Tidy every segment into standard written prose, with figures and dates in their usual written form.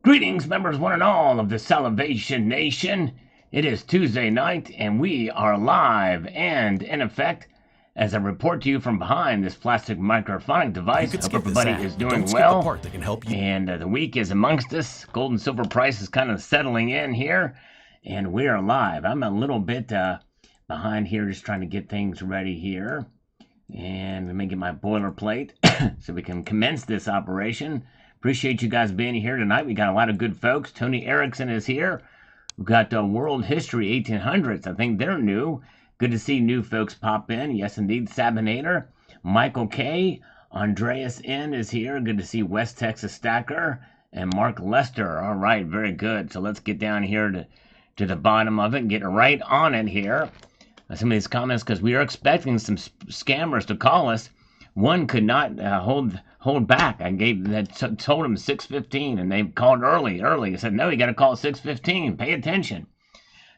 Greetings, members one and all of the Salivation Nation. It is Tuesday night, and we are live and in effect as I report to you from behind this plastic microphonic device. Hope everybody is doing well. Part that can help you. And the week is amongst us. Gold and silver price is kind of settling in here, and we are live. I'm a little bit behind here, just trying to get things ready here. And let me get my boilerplate so we can commence this operation. Appreciate you guys being here tonight. We got a lot of good folks. Tony Erickson is here. We've got World History 1800s. I think they're new. Good to see new folks pop in. Yes, indeed. Sabinator. Michael K. Andreas N. is here. Good to see West Texas Stacker. And Mark Lester. All right, very good. So let's get down here to the bottom of it and get right on it here. Some of these comments, because we are expecting some scammers to call us. One could not hold back. I told him 6:15, and they called early. I said, no, you got to call at 6:15. Pay attention.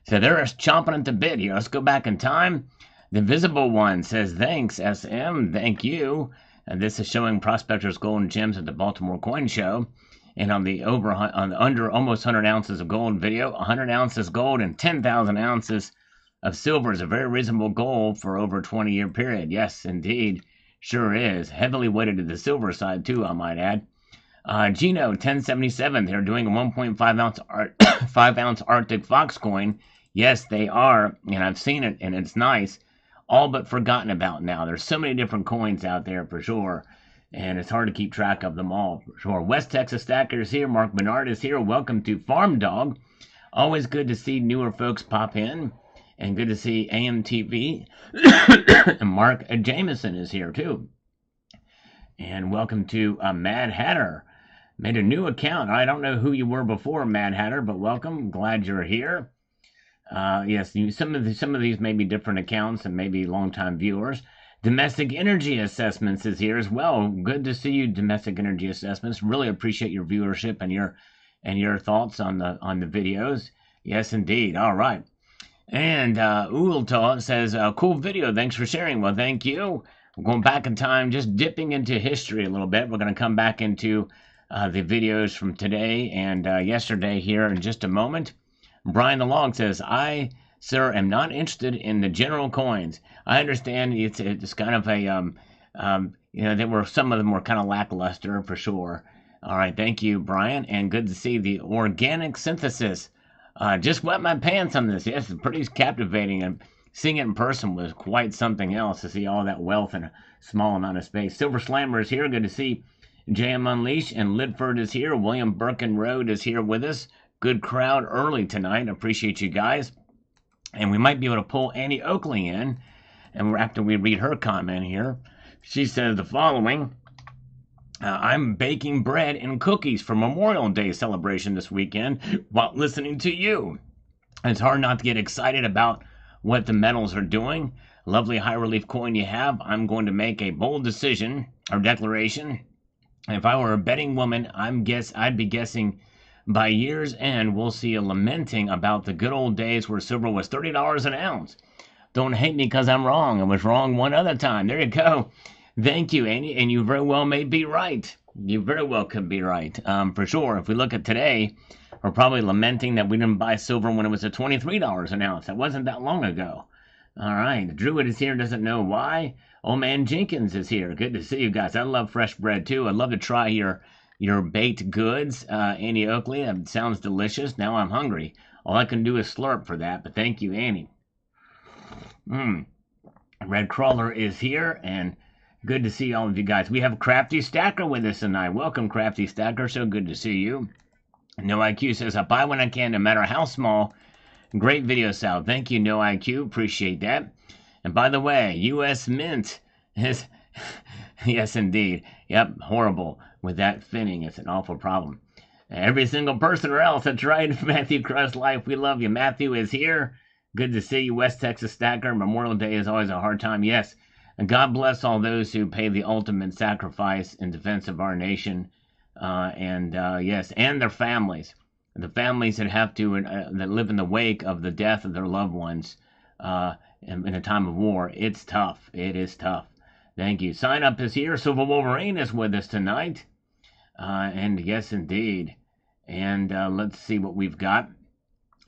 So they're chomping at the bit here. Let's go back in time. The Visible One says, thanks, SM. Thank you. And this is showing Prospector's Gold and Gems at the Baltimore Coin Show. And on the under almost 100 ounces of gold video, 100 ounces gold and 10,000 ounces of silver is a very reasonable goal for over a 20-year period. Yes, indeed. Sure is. Heavily weighted to the silver side, too, I might add. Gino, 1077. They're doing a 5 ounce Arctic Fox coin. Yes, they are. And I've seen it, and it's nice. All but forgotten about now. There's so many different coins out there, for sure. And it's hard to keep track of them all, for sure. West Texas Stacker is here. Mark Bernard is here. Welcome to Farm Dog. Always good to see newer folks pop in. And good to see AMTV. And Mark Jameson is here, too. And welcome to Mad Hatter. Made a new account. I don't know who you were before, Mad Hatter, but welcome. Glad you're here. Yes, some of these may be different accounts and maybe longtime viewers. Domestic Energy Assessments is here as well. Good to see you, Domestic Energy Assessments. Really appreciate your viewership and your thoughts on the videos. Yes, indeed. All right. And Ulta says, cool video. Thanks for sharing. Well, thank you. We're going back in time, just dipping into history a little bit. We're going to come back into the videos from today and yesterday here in just a moment. Brian the Log says, I, sir, am not interested in the general coins. I understand it's kind of a, some of them were kind of lackluster for sure. All right, thank you, Brian. And good to see the organic synthesis. Just wet my pants on this. Yes, it's pretty captivating. And seeing it in person was quite something else to see all that wealth in a small amount of space. Silver Slammer is here. Good to see JM Unleashed. And Lidford is here. William Birkin Road is here with us. Good crowd early tonight. Appreciate you guys. And we might be able to pull Annie Oakley in. And after we read her comment here, she says the following. I'm baking bread and cookies for Memorial Day celebration this weekend while listening to you. It's hard not to get excited about what the metals are doing. Lovely high relief coin you have. I'm going to make a bold decision or declaration. If I were a betting woman, I'd be guessing by year's end we'll see a lamenting about the good old days where silver was $30 an ounce. Don't hate me because I'm wrong. I was wrong one other time. There you go. Thank you, Annie, and you very well may be right. You very well could be right, for sure. If we look at today, we're probably lamenting that we didn't buy silver when it was at $23 an ounce. That wasn't that long ago. All right, Druid is here, doesn't know why. Old Man Jenkins is here. Good to see you guys. I love fresh bread, too. I'd love to try your baked goods, Annie Oakley. That sounds delicious. Now I'm hungry. All I can do is slurp for that, but thank you, Annie. Red Crawler is here, and good to see all of you guys. We have Crafty Stacker with us tonight. Welcome, Crafty Stacker. So good to see you. No IQ says, I buy when I can, no matter how small. Great video, Sal. Thank you, No IQ. Appreciate that. And by the way, U.S. Mint is... yes, indeed. Yep, horrible with that finning. It's an awful problem. Every single person or else. That's right, Matthew Crust Life. We love you. Matthew is here. Good to see you, West Texas Stacker. Memorial Day is always a hard time. Yes. And God bless all those who pay the ultimate sacrifice in defense of our nation, yes, and their families. The families that have to, that live in the wake of the death of their loved ones in a time of war. It's tough. It is tough. Thank you. Sign Up is here. Silver Wolverine is with us tonight. And yes, indeed. And let's see what we've got.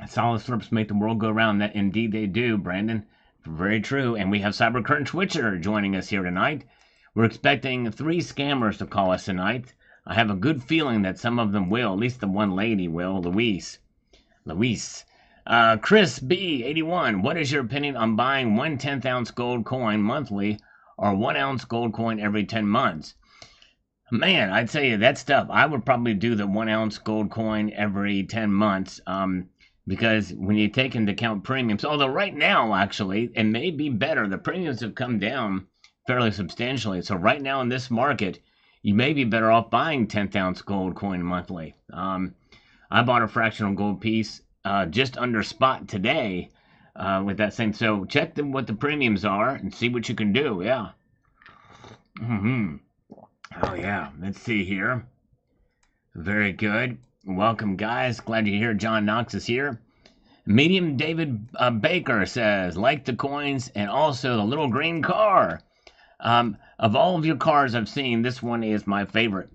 Solid slurps make the world go round. That indeed they do, Brandon. Very true. And we have Cybercurrent Twitcher joining us here tonight. We're expecting 3 scammers to call us tonight. I have a good feeling that some of them will. At least the one lady will. Louise. Chris B81. What is your opinion on buying 1 10th-ounce gold coin monthly or 1 ounce gold coin every 10 months? Man, I'd tell you that's tough. I would probably do the 1 ounce gold coin every 10 months. Because when you take into account premiums, although right now, actually, it may be better. The premiums have come down fairly substantially. So right now in this market, you may be better off buying 10th-ounce gold coin monthly. I bought a fractional gold piece just under spot today with that same. So check what the premiums are and see what you can do. Yeah. Oh, yeah. Let's see here. Very good. Welcome, guys. Glad you're here. John Knox is here. Medium David Baker says, like the coins and also the little green car. Of all of your cars I've seen, this one is my favorite.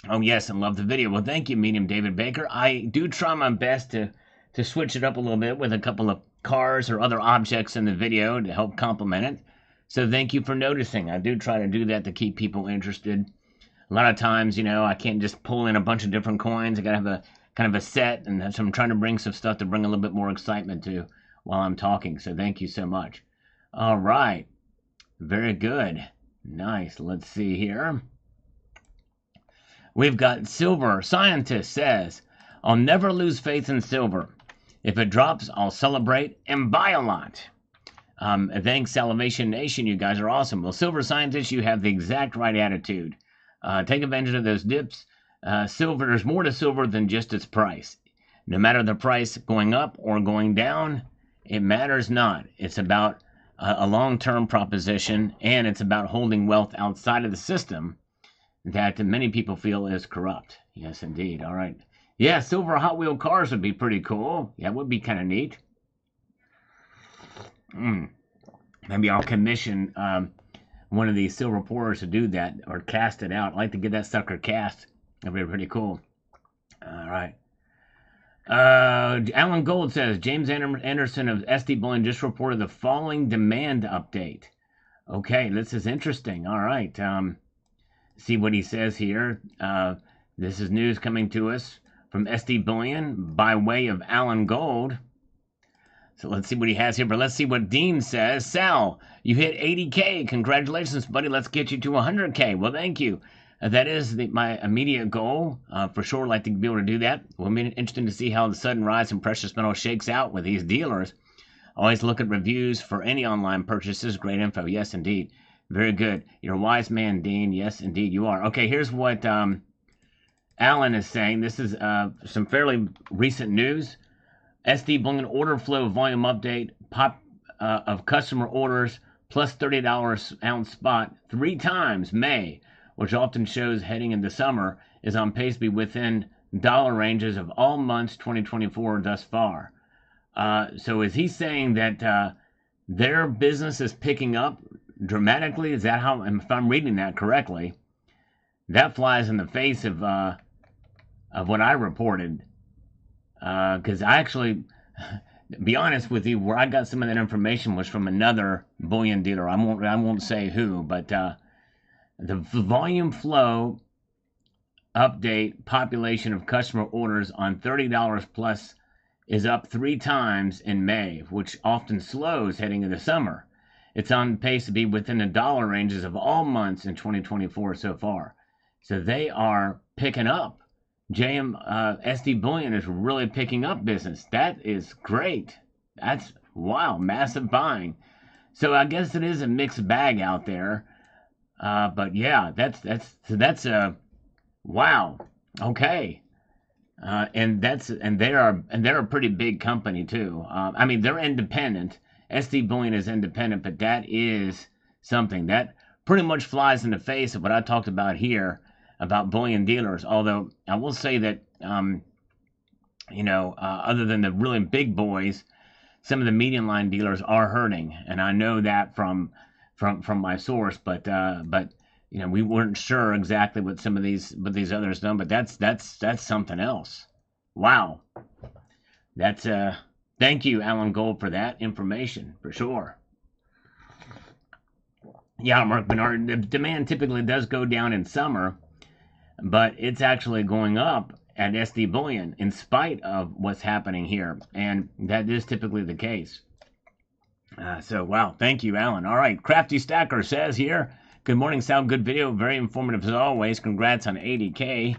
Oh, yes, and love the video. Well, thank you, Medium David Baker. I do try my best to switch it up a little bit with a couple of cars or other objects in the video to help complement it. So thank you for noticing. I do try to do that to keep people interested. A lot of times, I can't just pull in a bunch of different coins. I got to have a kind of a set, and so I'm trying to bring some stuff to bring a little bit more excitement to while I'm talking. So thank you so much. All right. Very good. Nice. Let's see here. We've got Silver Scientist says, I'll never lose faith in silver. If it drops, I'll celebrate and buy a lot. Thanks, Salivation Nation. You guys are awesome. Well, Silver Scientist, you have the exact right attitude. Take advantage of those dips. Silver, there's more to silver than just its price. No matter the price going up or going down, it matters not. It's about a long-term proposition, and it's about holding wealth outside of the system that many people feel is corrupt. Yes, indeed. All right. Yeah, silver Hot Wheel cars would be pretty cool. Yeah, it would be kind of neat. Maybe I'll commission one of these silver pourers to do that or cast it out. I'd like to get that sucker cast. That'd be pretty cool. All right. Alan Gold says, James Anderson of SD Bullion just reported the following demand update. Okay, this is interesting. All right. See what he says here. This is news coming to us from SD Bullion by way of Alan Gold. So let's see what he has here, but let's see what Dean says. Sal, you hit 80K. Congratulations, buddy. Let's get you to 100K. Well, thank you. That is my immediate goal. For sure, I'd like to be able to do that. Well, it'll be interesting to see how the sudden rise in precious metal shakes out with these dealers. Always look at reviews for any online purchases. Great info. Yes, indeed. Very good. You're a wise man, Dean. Yes, indeed, you are. Okay, here's what Alan is saying. This is some fairly recent news. SD Bullion order flow volume update. Pop of customer orders plus $30 ounce spot 3 times May, which often shows heading into summer, is on pace to be within dollar ranges of all months 2024 thus far. So is he saying that their business is picking up dramatically? Is that how, if I'm reading that correctly? That flies in the face of what I reported. Because I actually, to be honest with you, where I got some of that information was from another bullion dealer. I won't say who, but the volume flow update population of customer orders on $30 plus is up 3 times in May, which often slows heading into summer. It's on pace to be within the dollar ranges of all months in 2024 so far. So they are picking up. SD Bullion is really picking up business. That is great. That's, wow, massive buying. So I guess it is a mixed bag out there. But yeah, that's a wow. Okay. And they're a pretty big company too. I mean, they're independent. SD Bullion is independent, but that is something that pretty much flies in the face of what I talked about here about bullion dealers. Although I will say that, other than the really big boys, some of the medium line dealers are hurting, and I know that from my source. But we weren't sure exactly what some of these others done. But that's something else. Wow. That's thank you, Alan Gold, for that information, for sure. Yeah, Mark Bernard, the demand typically does go down in summer, but it's actually going up at SD Bullion in spite of what's happening here, and that is typically the case. So, wow, thank you, Alan. All right, Crafty Stacker says here, good morning, sound good video, very informative as always. Congrats on 80K.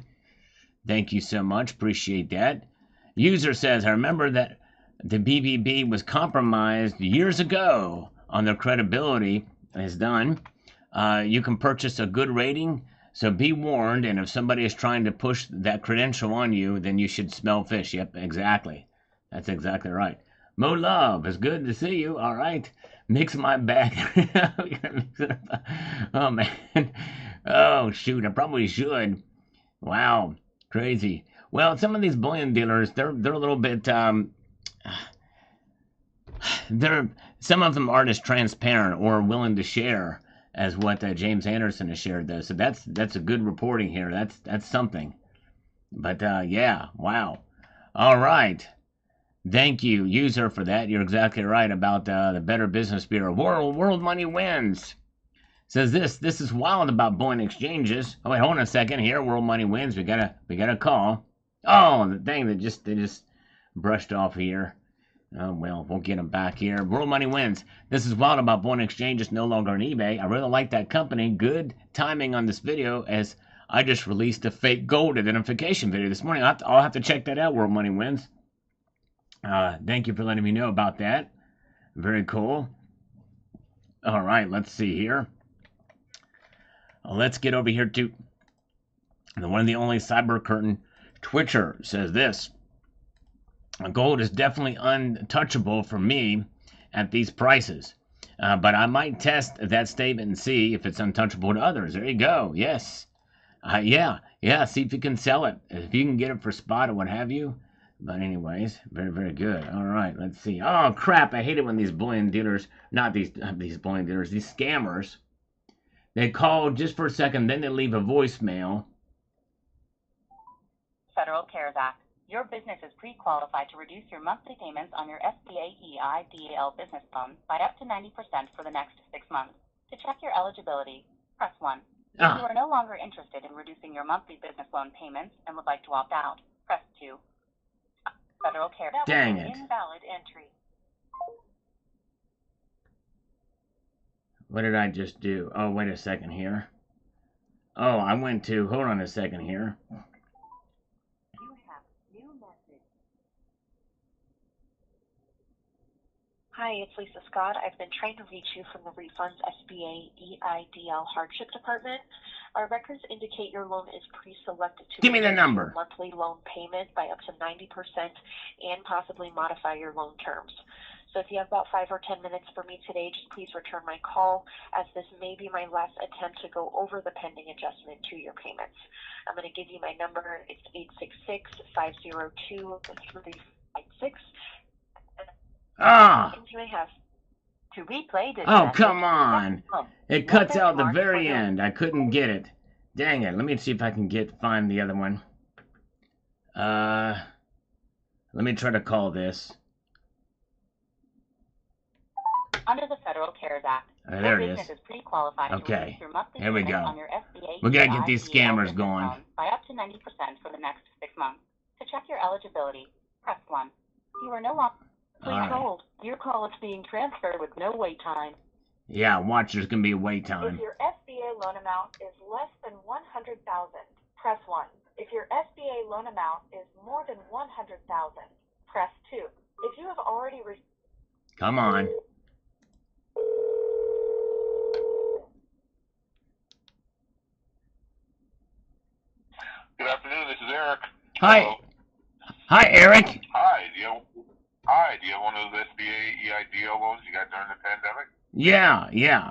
Thank you so much, appreciate that. User says, I remember that the BBB was compromised years ago on their credibility is done. You can purchase a good rating, so be warned, and if somebody is trying to push that credential on you, then you should smell fish. Yep, exactly. That's exactly right. Mo Love, it's good to see you. All right. Mix my bag. Oh, man. Oh, shoot, I probably should. Wow, crazy. Well, some of these bullion dealers, they're a little bit, some of them aren't as transparent or willing to share as what James Anderson has shared though. So that's a good reporting here. That's something. But yeah, wow. All right. Thank you, user, for that. You're exactly right about the Better Business Bureau. World Money Wins says this is wild about bullion exchanges. Oh wait, hold on a second here. World Money Wins. We got a call. Oh, the thing that they just brushed off here. Oh, well, we'll get them back here. World Money Wins. This is wild about bullion exchanges no longer on eBay. I really like that company. Good timing on this video as I just released a fake gold identification video this morning. I'll have to check that out, World Money Wins. Thank you for letting me know about that. Very cool. All right, let's see here. Let's get over here to the one and the only Cyber Curtain Twitcher says this. Gold is definitely untouchable for me at these prices. But I might test that statement and see if it's untouchable to others. There you go. Yes. Yeah. See if you can sell it. If you can get it for spot or what have you. But anyways, very, very good. All right, let's see. Oh, crap. I hate it when these bullion dealers, not these bullion dealers, these scammers, they call just for a second, then they leave a voicemail. Federal CARES Act. Your business is pre-qualified to reduce your monthly payments on your SBA EIDL business loan by up to 90% for the next 6 months. To check your eligibility, press 1. If you are no longer interested in reducing your monthly business loan payments and would like to opt out, press 2. Federal CARES Act. Dang it. Invalid entry. What did I just do? Oh, wait a second here. Oh, I went to, hold on a second here. Hi, it's Lisa Scott. I've been trying to reach you from the Refunds SBA EIDL Hardship Department. Our records indicate your loan is pre-selected to give me the number. Monthly loan payment by up to 90% and possibly modify your loan terms. So if you have about 5 or 10 minutes for me today, just please return my call, as this may be my last attempt to go over the pending adjustment to your payments. I'm going to give you my number. It's 866-502-356. You may have to replay this. Oh, come on. It cuts out the very end. I couldn't get it. Dang it. Let me see if I can find the other one. Let me try to call this. Under the Federal CARES Act, there it is. Okay. Here we go. We gotta get these scammers going. By up to 90% for the next 6 months. To check your eligibility, press 1. You are no longer... Please hold. Your call is being transferred with no wait time. Yeah, watch, there's going to be a wait time. If your SBA loan amount is less than $100,000, press 1. If your SBA loan amount is more than $100,000, press 2. If you have already Come on. Good afternoon, this is Eric. Hi. Hello. Hi, Eric. Hi, do you have one of those SBA EIDL loans you got during the pandemic? Yeah.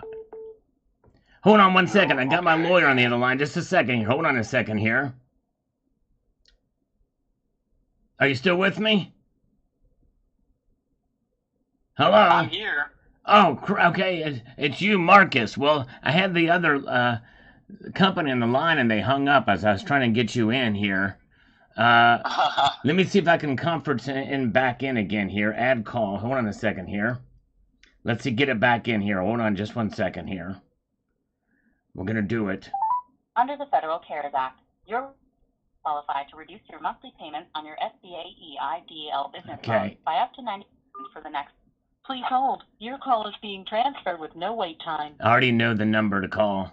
Hold on one second. I got my lawyer on the other line. Just a second here. Hold on a second here. Are you still with me? Hello? I'm here. Oh, okay. It's you, Marcus. Well, I had the other company on the line, and they hung up as I was trying to get you in here. Let me see if I can conference in back in again here. Add call. Hold on a second here. Let's see, get it back in here. Hold on just 1 second here. We're going to do it. Under the Federal CARES Act, you're qualified to reduce your monthly payments on your SBA EIDL business loan by up to 90% for the next. Please hold. Your call is being transferred with no wait time. I already know the number to call.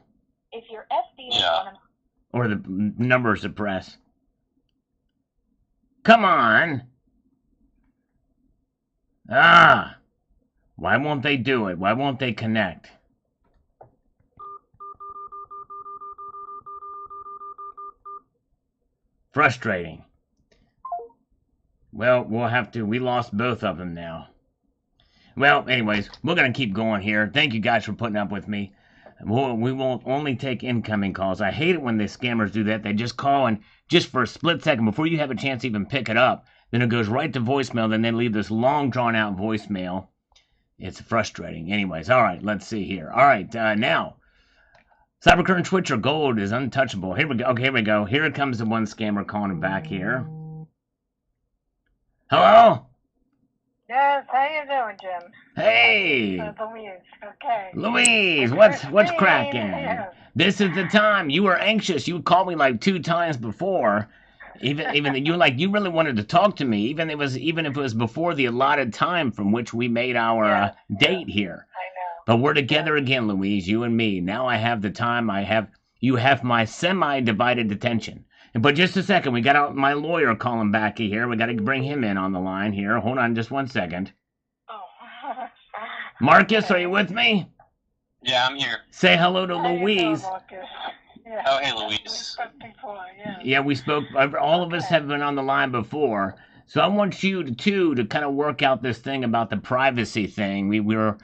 If your SBA or the number to press. Come on. Ah. Why won't they do it? Why won't they connect? Frustrating. Well, we'll have to. We lost both of them now. Well, anyways, we're going to keep going here. Thank you guys for putting up with me. We won't only take incoming calls. I hate it when the scammers do that. They just call and just for a split second before you have a chance to even pick it up, then it goes right to voicemail. Then they leave this long drawn out voicemail. It's frustrating. Anyways, all right, let's see here. All right, now, Cybercurrent Twitcher Gold is untouchable. Here we go. Okay, here we go. Here comes the one scammer calling back here. Hello? Yes, how you doing, Jim? Hey! Louise, okay. Louise, what's cracking? Yes. This is the time. You were anxious. You called me like 2 times before. Even you really wanted to talk to me, even if it was before the allotted time from which we made our date here. I know. But we're together again, Louise, you and me. Now I have the time. You have my semi-divided attention. But just a second, we got my lawyer calling back here. We got to bring him in on the line here. Hold on just 1 second. Oh. Marcus, are you with me? Yeah, I'm here. Say hello to How Louise. you doing, Marcus? Yeah. Oh, hey, Louise. We spoke before, yeah. Yeah, we spoke. All of us have been on the line before. So I want you to kind of work out this thing about the privacy thing. We were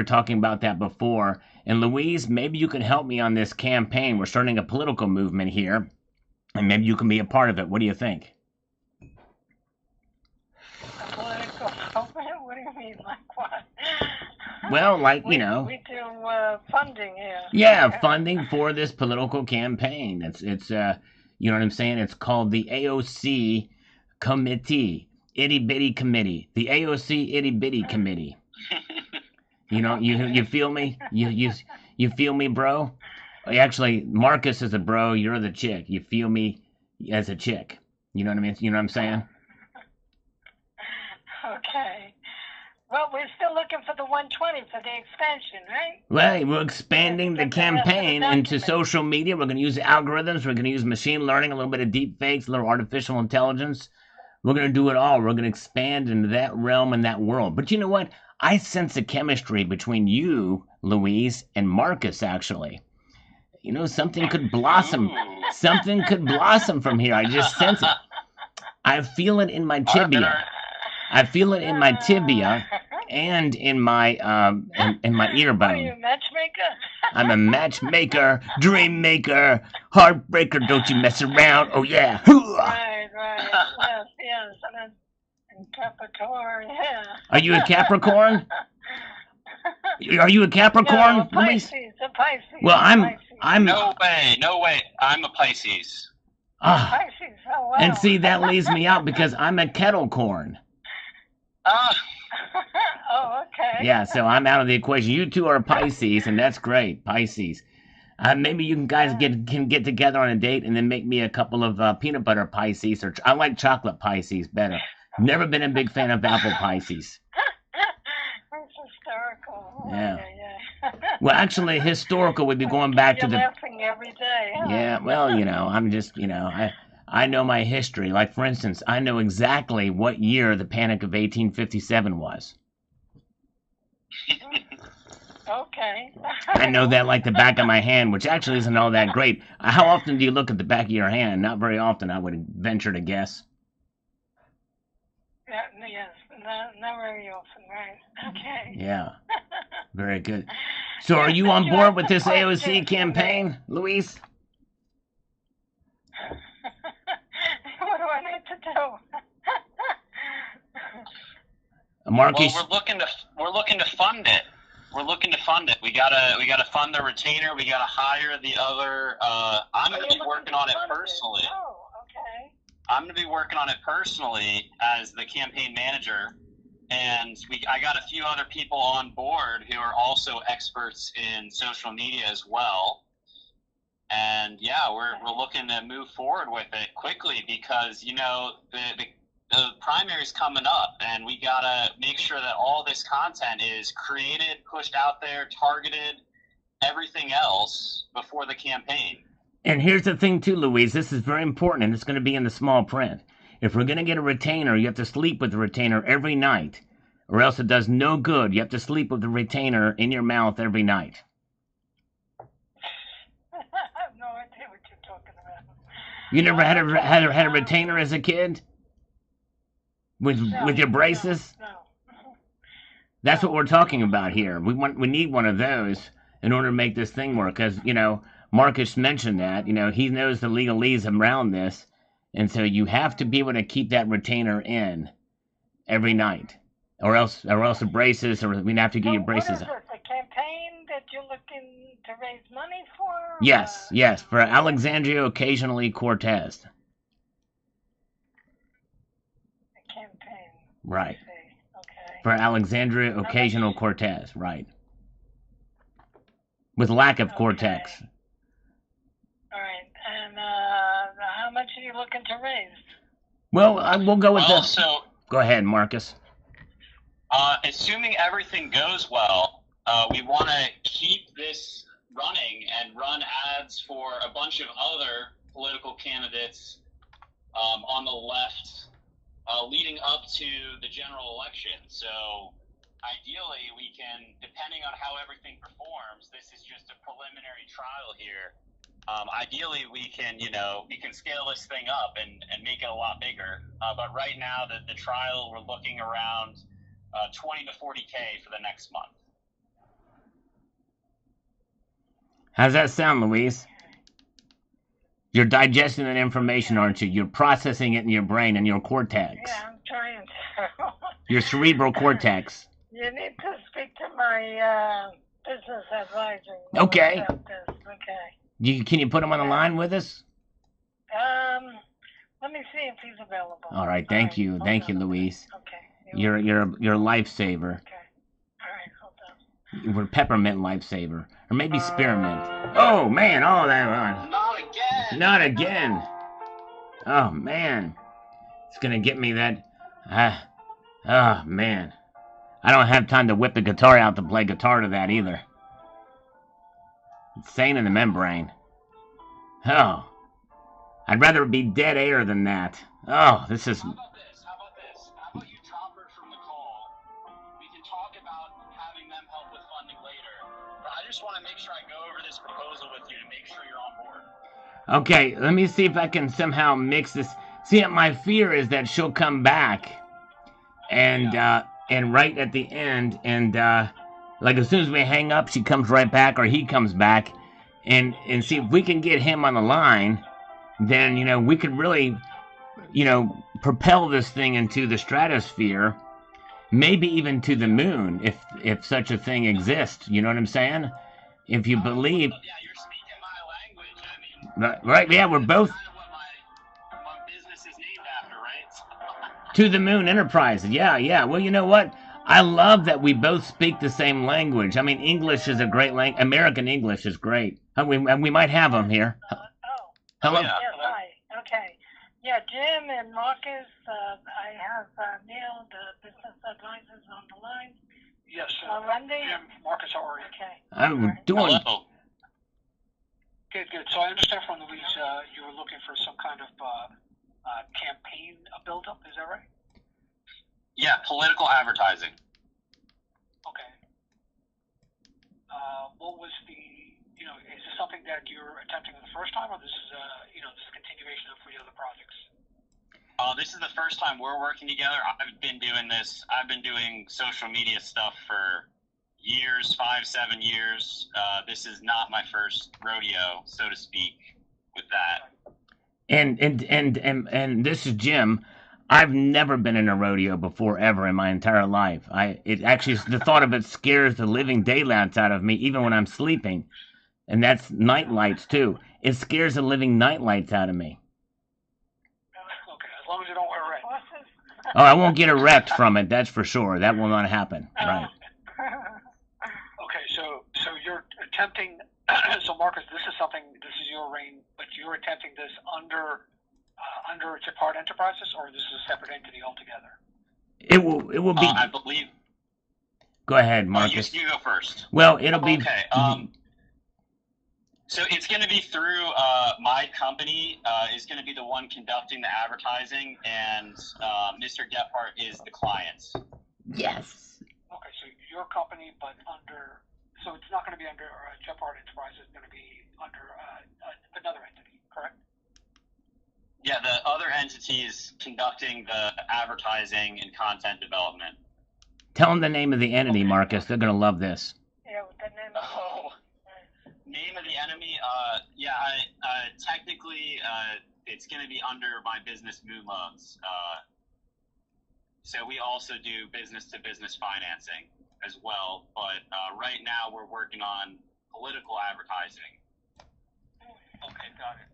talking about that before. And Louise, maybe you can help me on this campaign. We're starting a political movement here. And maybe you can be a part of it. What do you think? Political movement? What do you mean, like what? Well, like, We do funding here. Yeah, funding for this political campaign. It's you know what I'm saying? It's called the AOC Committee. Itty Bitty Committee. The AOC Itty Bitty Committee. You know, you feel me? You feel me, bro? Actually, Marcus is a bro, you're the chick. You feel me as a chick. You know what I mean? You know what I'm saying? Okay. Well, we're still looking for the 120 for the expansion, right? Well, we're expanding the campaign into social media. We're going to use algorithms. We're going to use machine learning, a little bit of deep fakes, a little artificial intelligence. We're going to do it all. We're going to expand into that realm and that world. But you know what? I sense a chemistry between you, Louise, and Marcus, actually. You know, something could blossom. Something could blossom from here. I just sense it. I feel it in my tibia. I feel it in my tibia and in my ear Are you bone. a matchmaker? I'm a matchmaker, dream maker, heartbreaker. Don't you mess around? Oh yeah. Right. Yes. And Capricorn, yeah. Are you a Capricorn? Are you a Capricorn? No, a Pisces. Well, I'm. No way. I'm a Pisces. Pisces. Oh wow. And see, that leaves me out because I'm a kettle corn. Oh, okay. Yeah, so I'm out of the equation. You two are Pisces, and that's great, Pisces. Maybe you guys can get together on a date and then make me a couple of peanut butter Pisces, or I like chocolate Pisces better. Never been a big fan of apple Pisces. That's hysterical. Yeah. Yeah. Well, actually, historical would be going back to You're the. laughing every day. Huh? Yeah, well, you know, I'm just, you know, I know my history. Like, for instance, I know exactly what year the Panic of 1857 was. Okay. I know that like the back of my hand, which actually isn't all that great. How often do you look at the back of your hand? Not very often, I would venture to guess. Yes, not very often, right? Okay. Yeah, very good. So are you on board with this AOC campaign, Luis? What do I need to do? Marcus? Well, we're looking to fund it. We're looking to fund it. We gotta fund the retainer. We gotta hire the other. I'm gonna be working on it personally. Oh, okay. I'm going to be working on it personally as the campaign manager, and I got a few other people on board who are also experts in social media as well. And yeah, we're looking to move forward with it quickly because, you know, the primary's coming up, and we got to make sure that all this content is created, pushed out there, targeted, everything else before the campaign. And here's the thing too, Louise, this is very important, and it's going to be in the small print. If we're going to get a retainer, you have to sleep with the retainer every night, or else it does no good. You have to sleep with the retainer in your mouth every night. I have no idea what you're talking about. You never had a retainer as a kid? With your braces? No. That's what we're talking about here. We need one of those in order to make this thing work, because, you know, Marcus mentioned that, you know, he knows the legalese around this, and so you have to be able to keep that retainer in every night, or else the braces, or we'd have to get your braces. What is this, a campaign that you're looking to raise money for? Yes, for Alexandria Occasionally-Cortez. A campaign. Right. Okay. For Alexandria Occasional-Cortez, right. With lack of cortex. All right, and how much are you looking to raise? Well, we'll go with this. So, go ahead, Marcus. Assuming everything goes well, we want to keep this running and run ads for a bunch of other political candidates on the left leading up to the general election. So ideally, we can, depending on how everything performs, this is just a preliminary trial here. Ideally, we can scale this thing up and make it a lot bigger. But right now, the trial, we're looking around 20 to 40K for the next month. How's that sound, Louise? You're digesting that information, aren't you? You're processing it in your brain and your cortex. Yeah, I'm trying to. Your cerebral cortex. You need to speak to my business advisor. Okay. About this. Okay. Can you put him on the line with us? Let me see if he's available. All right, thank you, Louise. Okay. You're a lifesaver. Okay. All right, hold on. We're peppermint lifesaver, or maybe spearmint. Oh man, all that. Not again. Oh man, it's gonna get me that. Oh man, I don't have time to whip the guitar out to play guitar to that either. Insane in the membrane. Oh, I'd rather it be dead air than that. Oh, this is. How about this? How about you drop her from the call? We can talk about having them help with funding later. But I just want to make sure I go over this proposal with you to make sure you're on board. Okay, let me see if I can somehow mix this. See, my fear is that she'll come back, and right at the end, and like as soon as we hang up, she comes right back, or he comes back, and see if we can get him on the line. Then we could really, propel this thing into the stratosphere, maybe even to the moon, if such a thing exists. You know what I'm saying? If you believe. Yeah, you're speaking my language. I mean, right? Yeah, we're both. Kind of what my business is named after, right? To the Moon Enterprises. Yeah. Well, you know what? I love that we both speak the same language. I mean, English is a great language. American English is great. We might have them here. Hello. Yeah. Yes, hi. Okay. Yeah, Jim and Marcus, I have Neil, the business advisors, on the line. Yes, Randy? Jim, Marcus, how are you? Okay. I'm doing. Hello. Good. So I understand from Louise you were looking for some kind of campaign build-up, is that right? Yeah, political advertising. Okay. What was the, is this something that you're attempting the first time, or this is, this continuation of the other projects? This is the first time we're working together. I've been doing this. I've been doing social media stuff for years, 5-7 years. This is not my first rodeo, so to speak, with that. And this is Jim. I've never been in a rodeo before, ever in my entire life. The thought of it scares the living daylights out of me, even when I'm sleeping. And that's night lights too. It scares the living night lights out of me. Okay. Oh, I won't get erect from it. That's for sure. That will not happen. Right. Okay, so you're attempting. So Marcus, this is your reign, but you're attempting this under Japart Enterprises, or this is a separate entity altogether? It will be. I believe. Go ahead, Marcus. You go first. Well, it'll be. Okay. So it's going to be through my company is going to be the one conducting the advertising, and Mr. Gephardt is the client. Yes. Okay, so your company, but under. So it's not going to be under Gephardt Enterprises. It's going to be under another entity, correct? Yeah, the other entity is conducting the advertising and content development. Tell them the name of the entity, Marcus. They're gonna love this. Yeah, with the name Name of the enemy? Technically, it's going to be under my business Moon Loans. So we also do business-to-business financing as well. But right now, we're working on political advertising. Okay, got it.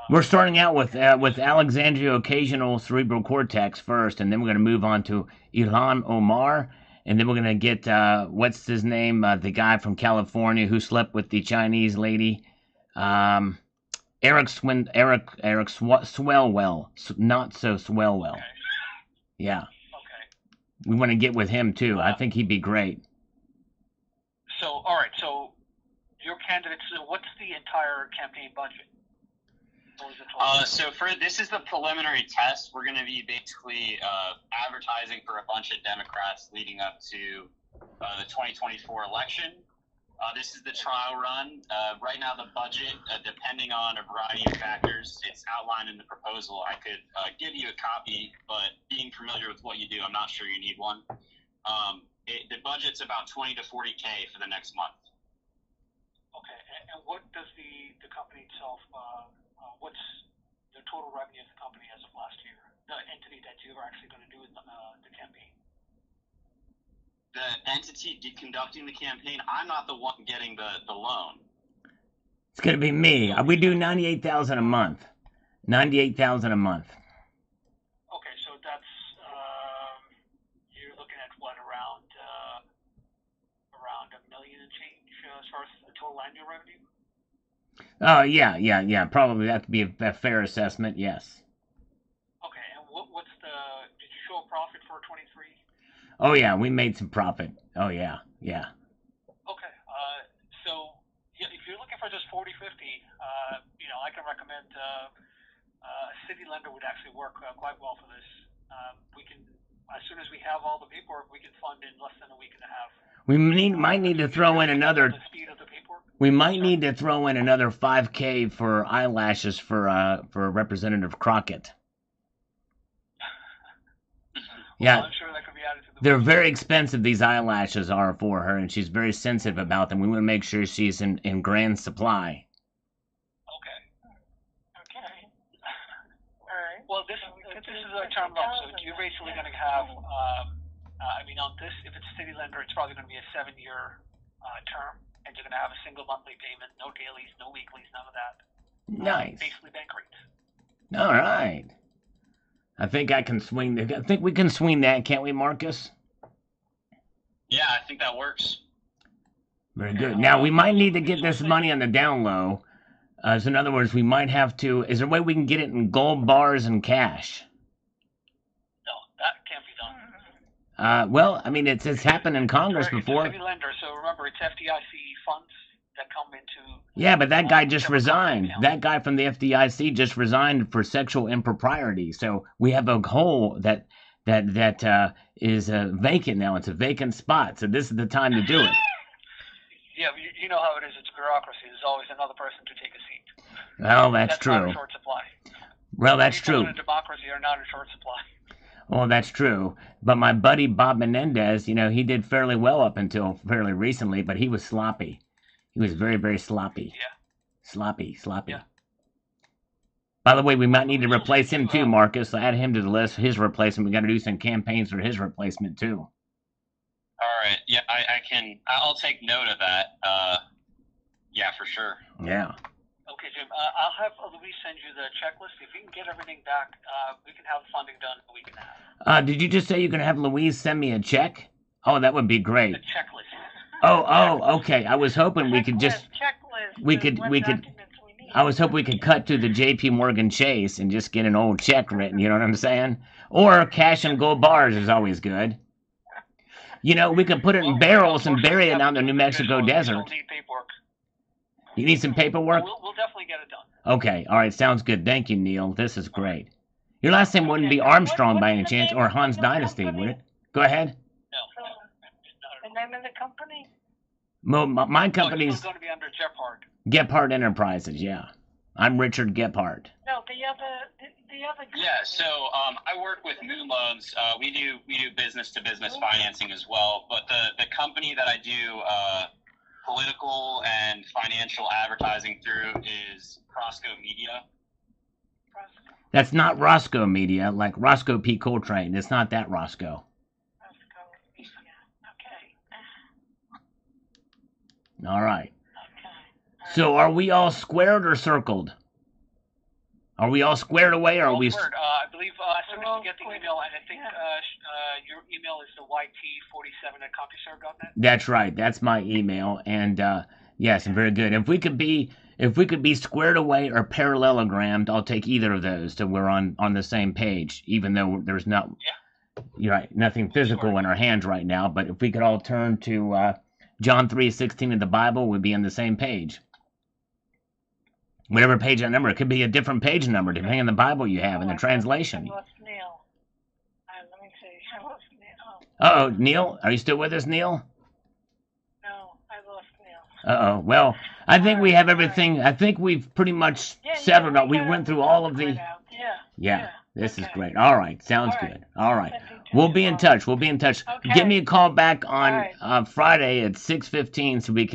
We're starting out with Alexandria Occasional Cerebral Cortex first, and then we're gonna move on to Ilhan Omar. And then we're gonna get what's his name? The guy from California who slept with the Chinese lady, Eric Swellwell, not so Swellwell. Okay. Yeah. Okay. We want to get with him too. I think he'd be great. So, all right. So, your candidates. What's the entire campaign budget? So this is the preliminary test. We're going to be basically advertising for a bunch of Democrats leading up to the 2024 election. This is the trial run. Right now, the budget, depending on a variety of factors, it's outlined in the proposal. I could give you a copy, but being familiar with what you do, I'm not sure you need one. The budget's about 20 to 40K for the next month. Okay, and what does the company itself? What's the total revenue of the company as of last year? The entity that you're actually going to do the campaign. The entity conducting the campaign, I'm not the one getting the loan. It's gonna be me. We do 98,000 a month. 98,000 a month. Okay, so that's you're looking at what around $1 million and change as far as the total annual revenue. Oh, yeah. Probably that would be a fair assessment, yes. Okay, and what's did you show a profit for 23? Oh, yeah, we made some profit. Oh, yeah. Okay, so yeah, if you're looking for just 40-50, I can recommend a city lender would actually work quite well for this. We can, as soon as we have all the paperwork, we can fund in less than a week and a half. We might need to throw in another. The speed of the paperwork. We might need to throw in another 5K for eyelashes for Representative Crockett. Yeah, Well, I'm sure that could be added to the. they're very expensive. These eyelashes are for her, and she's very sensitive about them. We want to make sure she's in grand supply. Okay. Okay. All right. Well, this is a term loan, so you're basically going to have. On this, if it's a city lender, it's probably going to be a 7-year term, and you're going to have a single monthly payment, no dailies, no weeklies, none of that. Nice. Basically bank rates. All right. I think we can swing that, can't we, Marcus? Yeah, I think that works. Very good. Now, we might need to get this money on the down low. So in other words, we might have to. Is there a way we can get it in gold bars and cash? No, that can't be done. Well, I mean, it's happened in Congress before. It's a city lender, so remember, it's FDIC funds that come into. Yeah, but that guy just resigned. That guy from the FDIC just resigned for sexual impropriety. So we have a hole that is vacant now. It's a vacant spot. So this is the time to do it. Yeah, you know how it is. It's bureaucracy. There's always another person to take a seat. Well, that's true. Not in short supply. Well, that's People true. in a democracy are not in short supply. Well, that's true. But my buddy Bob Menendez, he did fairly well up until fairly recently, but he was sloppy. He was very, very sloppy. Yeah. Sloppy. Yeah. By the way, we might need to replace him too, Marcus. Add him to the list. His replacement. We got to do some campaigns for his replacement too. All right. Yeah, I'll take note of that. Yeah, for sure. Yeah. Okay, Jim. I'll have Louise send you the checklist. If you can get everything back, we can have funding done in a week and a half. Did you just say you're gonna have Louise send me a check? Oh, that would be great. The checklist. Oh, okay. I was hoping we could just checklist. we could. Documents we need. I was hoping we could cut to the J.P. Morgan Chase and just get an old check written. You know what I'm saying? Or cash and gold bars is always good. You know, we could put it in barrels and bury it out in the New Mexico desert. Need paperwork. You need some paperwork? We'll definitely get it done. Okay, all right, sounds good. Thank you, Neil. This is great. Your last name wouldn't be Armstrong by any chance, or Hans Dynasty, would it? Go ahead. No. The name of the company? Well, my It's company's going to be under Gephardt. Gephardt Enterprises, yeah. I'm Richard Gephardt. No, the other company. Yeah, so I work with Moon Loans. We do business to business financing as well. But the company that I do political and financial advertising through is Roscoe Media. That's not Roscoe Media, like Roscoe P. Coltrane. It's not that Roscoe. Okay. All right. Okay. So are we all squared or circled? Are we all squared away, or are we... I believe as soon as you get the email, and I think your email is the YT47@CompuServe.net. That's right. That's my email. And yes, very good. If we could be squared away or parallelogrammed, I'll take either of those till we're on the same page, even though there's not... Yeah. You're right. Nothing physical in our hands right now, but if we could all turn to John 3:16 of the Bible, we'd be on the same page. Whatever page that number, it could be a different page number depending on the Bible you have and the translation. I lost Neil. Let me see. I lost Neil. Uh-oh, Neil? Are you still with us, Neil? No, I lost Neil. Uh-oh. Well, I think we have everything. I think we've pretty much settled out. We went through all of the... Yeah, this is great. All right, sounds good. All right. We'll be in touch. We'll be in touch. Okay. Give me a call back on Friday at 6:15 so we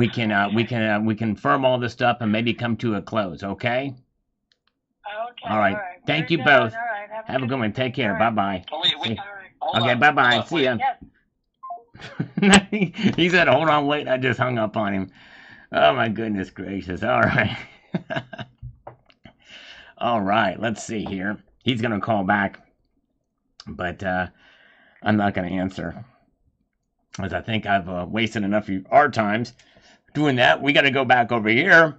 can confirm all this stuff and maybe come to a close, okay? Okay. All right. Thank you both. All right. Have a good one. Take care. Bye-bye. Oh, wait. All right. Hold Okay, on. bye-bye. Hold on, See wait. ya. Yes. He said, hold on, wait. I just hung up on him. Oh, my goodness gracious. All right. All right. Let's see here. He's going to call back, but I'm not going to answer, as I think I've wasted enough of our times doing that. We got to go back over here.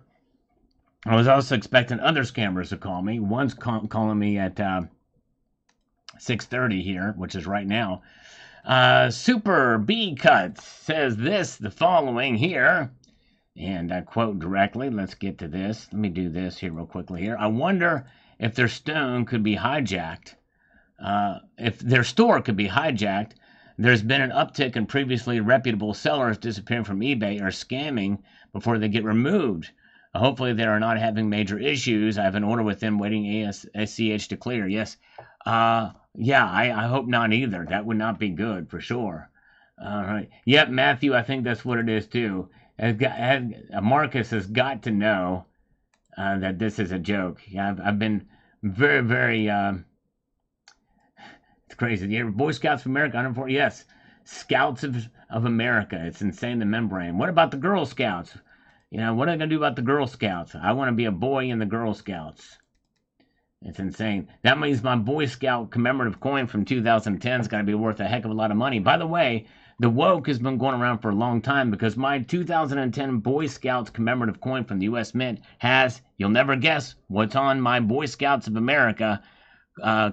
I was also expecting other scammers to call me. One's calling me at 6:30 here, which is right now. Super B Cuts says the following here, and I quote directly. Let's get to this. Let me do this here real quickly here. I wonder if their stone could be hijacked. If their store could be hijacked. There's been an uptick in previously reputable sellers disappearing from eBay or scamming before they get removed. Hopefully they are not having major issues. I have an order with them waiting ASCH to clear. Yes. Yeah, I hope not either. That would not be good for sure. All right. Yep, Matthew, I think that's what it is too. Marcus has got to know that this is a joke. Yeah, I've been very, very... it's crazy. Yeah, Boy Scouts of America, 104. Yes, Scouts of America. It's insane, the membrane. What about the Girl Scouts? You know, what are they going to do about the Girl Scouts? I want to be a boy in the Girl Scouts. It's insane. That means my Boy Scout commemorative coin from 2010 is going to be worth a heck of a lot of money. By the way, the woke has been going around for a long time because my 2010 Boy Scouts commemorative coin from the U.S. Mint has, you'll never guess, what's on my Boy Scouts of America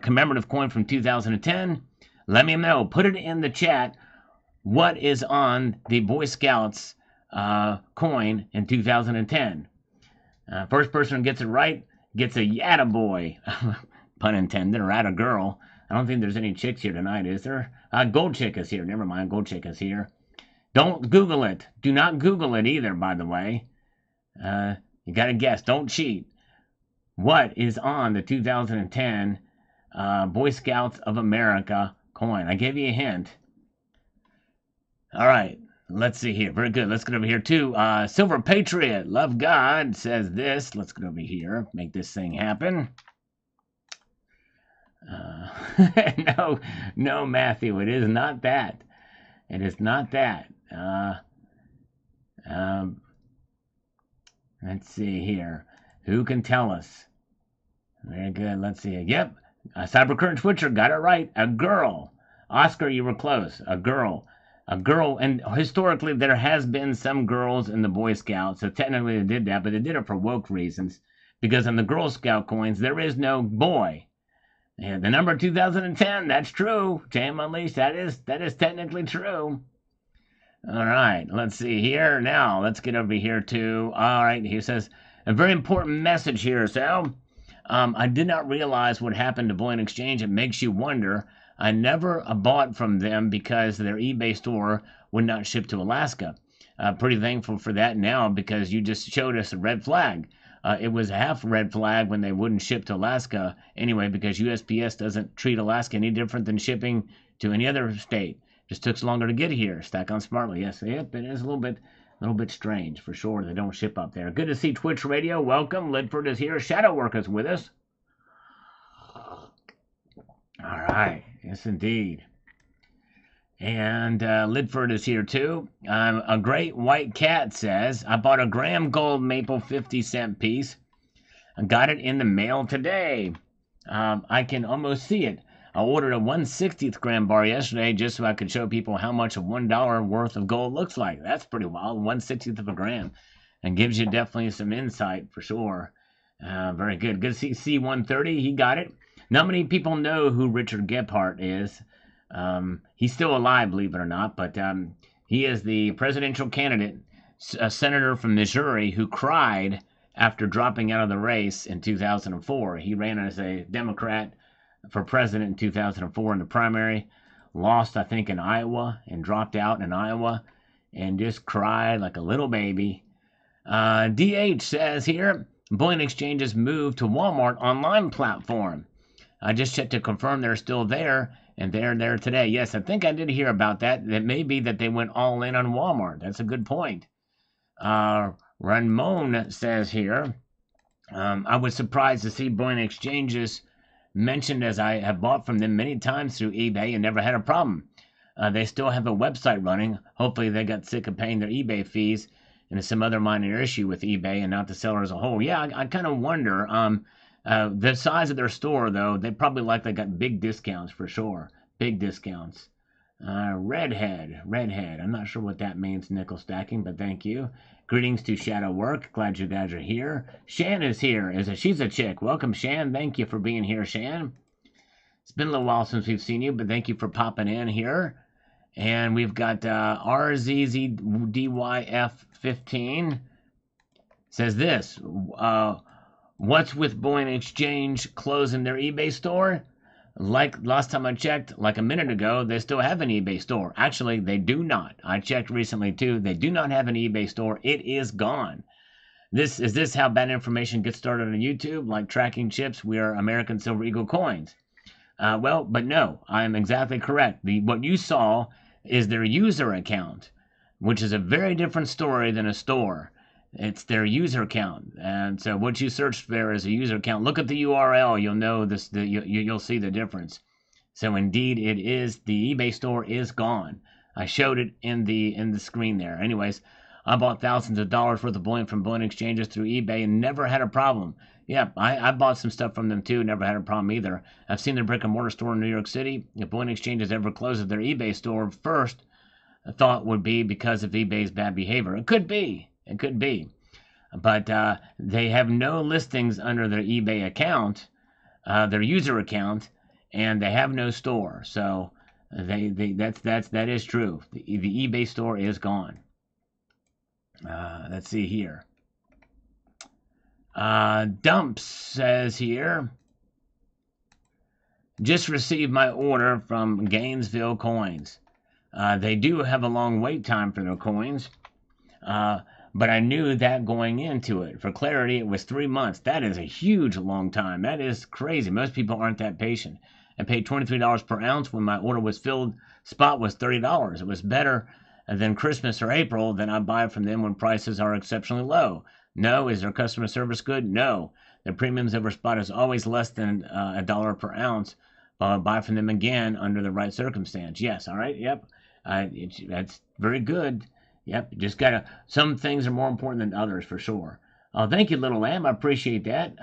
commemorative coin from 2010. Let me know. Put it in the chat. What is on the Boy Scouts coin in 2010? First person who gets it right gets a yattaboy. Pun intended, or atta girl. I don't think there's any chicks here tonight, is there? Gold Chick is here. Never mind, Gold Chick is here. Don't Google it. Do not Google it either, by the way. You gotta guess. Don't cheat. What is on the 2010 Boy Scouts of America coin? I gave you a hint. All right. Let's see here. Very good. Let's get over here too. Silver Patriot, love God, says this. Let's get over here. Make this thing happen. No, Matthew, it is not that. It is not that. Let's see here. Who can tell us? Very good. Let's see. Yep. Cybercurrent Twitcher got it right. A girl. Oscar, you were close. A girl. A girl. And historically, there has been some girls in the Boy Scouts. So technically, they did that, but they did it for woke reasons. Because on the Girl Scout coins, there is no boy. And the number 2010, that's true. Jam Unleashed, that is technically true. All right, let's see here. Now, let's get over here to, all right, he says, a very important message here, Sal. I did not realize what happened to Bullion Exchange. It makes you wonder. I never bought from them because their eBay store would not ship to Alaska. Pretty thankful for that now because you just showed us a red flag. It was a half red flag when they wouldn't ship to Alaska anyway because USPS doesn't treat Alaska any different than shipping to any other state. Just took longer to get here. Stack on smartly. Yes, yep, it is a little bit strange for sure. They don't ship up there. Good to see Twitch Radio. Welcome. Lidford is here. Shadow Workers with us. All right. Yes, indeed. And Lidford is here too. A great white cat says, I bought a gram gold maple 50-cent piece. I got it in the mail today. I can almost see it. I ordered a 1/60th gram bar yesterday just so I could show people how much a $1 worth of gold looks like. That's pretty wild, 1/60th of a gram. And gives you definitely some insight for sure. Very good. Good to see C130. He got it. Not many people know who Richard Gephardt is. He's still alive, believe it or not, but he is the presidential candidate, a senator from Missouri who cried after dropping out of the race in 2004. He ran as a Democrat for president in 2004 in the primary, lost, I think, in Iowa, and dropped out in Iowa, and just cried like a little baby. DH says here, Bullion Exchange's moved to Walmart online platform. I just checked to confirm they're still there, and they're there today. Yes, I think I did hear about that. It may be that they went all in on Walmart. That's a good point. Ramon says here, I was surprised to see Bullion Exchanges mentioned as I have bought from them many times through eBay and never had a problem. They still have a website running. Hopefully they got sick of paying their eBay fees and some other minor issue with eBay and not the seller as a whole. Yeah, I kind of wonder. The size of their store, though, they probably likely got big discounts for sure. Big discounts. Redhead. I'm not sure what that means, nickel stacking, but thank you. Greetings to Shadow Work. Glad you guys are here. Shan is here. She's a chick. Welcome, Shan. Thank you for being here, Shan. It's been a little while since we've seen you, but thank you for popping in here. And we've got RZZDYF15 says this. What's with Bullion Exchange closing their eBay store? Like last time I checked, like a minute ago, they still have an eBay store. Actually, they do not. I checked recently too. They do not have an eBay store. It is gone. Is this how bad information gets started on YouTube? Like tracking chips, we are American Silver Eagle coins. Well, but no, I am exactly correct. What you saw is their user account, which is a very different story than a store. It's their user account, and so what you searched there is a user account. Look at the URL; you'll know this. You'll see the difference. So indeed, it is the eBay store is gone. I showed it in the screen there. Anyways, I bought thousands of dollars worth of bullion from Bullion Exchanges through eBay and never had a problem. Yeah, I bought some stuff from them too. Never had a problem either. I've seen their brick and mortar store in New York City. If Bullion Exchanges ever closes their eBay store, first thought would be because of eBay's bad behavior. It could be. It could be. But they have no listings under their eBay account, their user account, and they have no store. So that is true. The eBay store is gone. Let's see here. Dumps says here, just received my order from Gainesville Coins. They do have a long wait time for their coins. But I knew that going into it. For clarity, it was 3 months. That is a huge long time. That is crazy. Most people aren't that patient. I paid $23 per ounce when my order was filled. Spot was $30. It was better than Christmas or April. Then I buy from them when prices are exceptionally low. No. Is their customer service good? No. Their premiums over spot is always less than $1 per ounce. But I'll buy from them again under the right circumstance. Yes. All right. Yep. That's very good. Yep, just gotta. Some things are more important than others for sure. Oh, thank you, little lamb. I appreciate that.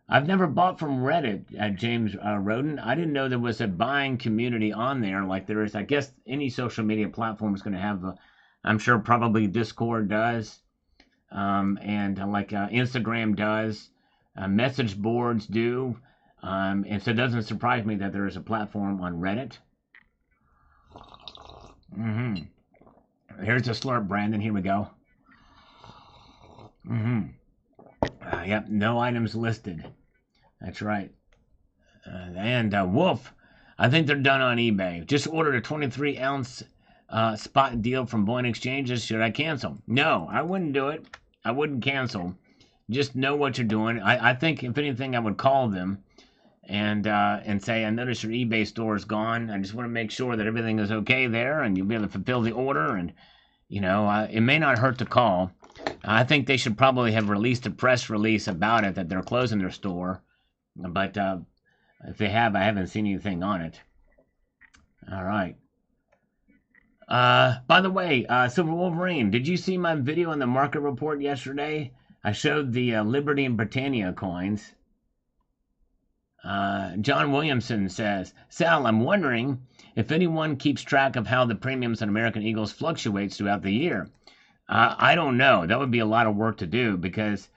I've never bought from Reddit, James Roden. I didn't know there was a buying community on there like there is. I guess any social media platform is going to have a, I'm sure probably Discord does, and Instagram does, message boards do, and so it doesn't surprise me that there is a platform on Reddit. Here's the slurp, Brandon. Here we go. Yep, no items listed. That's right. And Wolf, I think they're done on eBay. Just ordered a 23-ounce spot deal from Bullion Exchanges. Should I cancel? No, I wouldn't do it. I wouldn't cancel. Just know what you're doing. I think, if anything, I would call them and say, I notice your eBay store is gone. I just want to make sure that everything is okay there and you'll be able to fulfill the order. And, it may not hurt to call. I think they should probably have released a press release about it, that they're closing their store. But if they have, I haven't seen anything on it. All right. By the way, Silver Wolverine, did you see my video on the market report yesterday? I showed the Liberty and Britannia coins. John Williamson says, Sal, I'm wondering if anyone keeps track of how the premiums on American Eagles fluctuates throughout the year. I don't know. That would be a lot of work to do because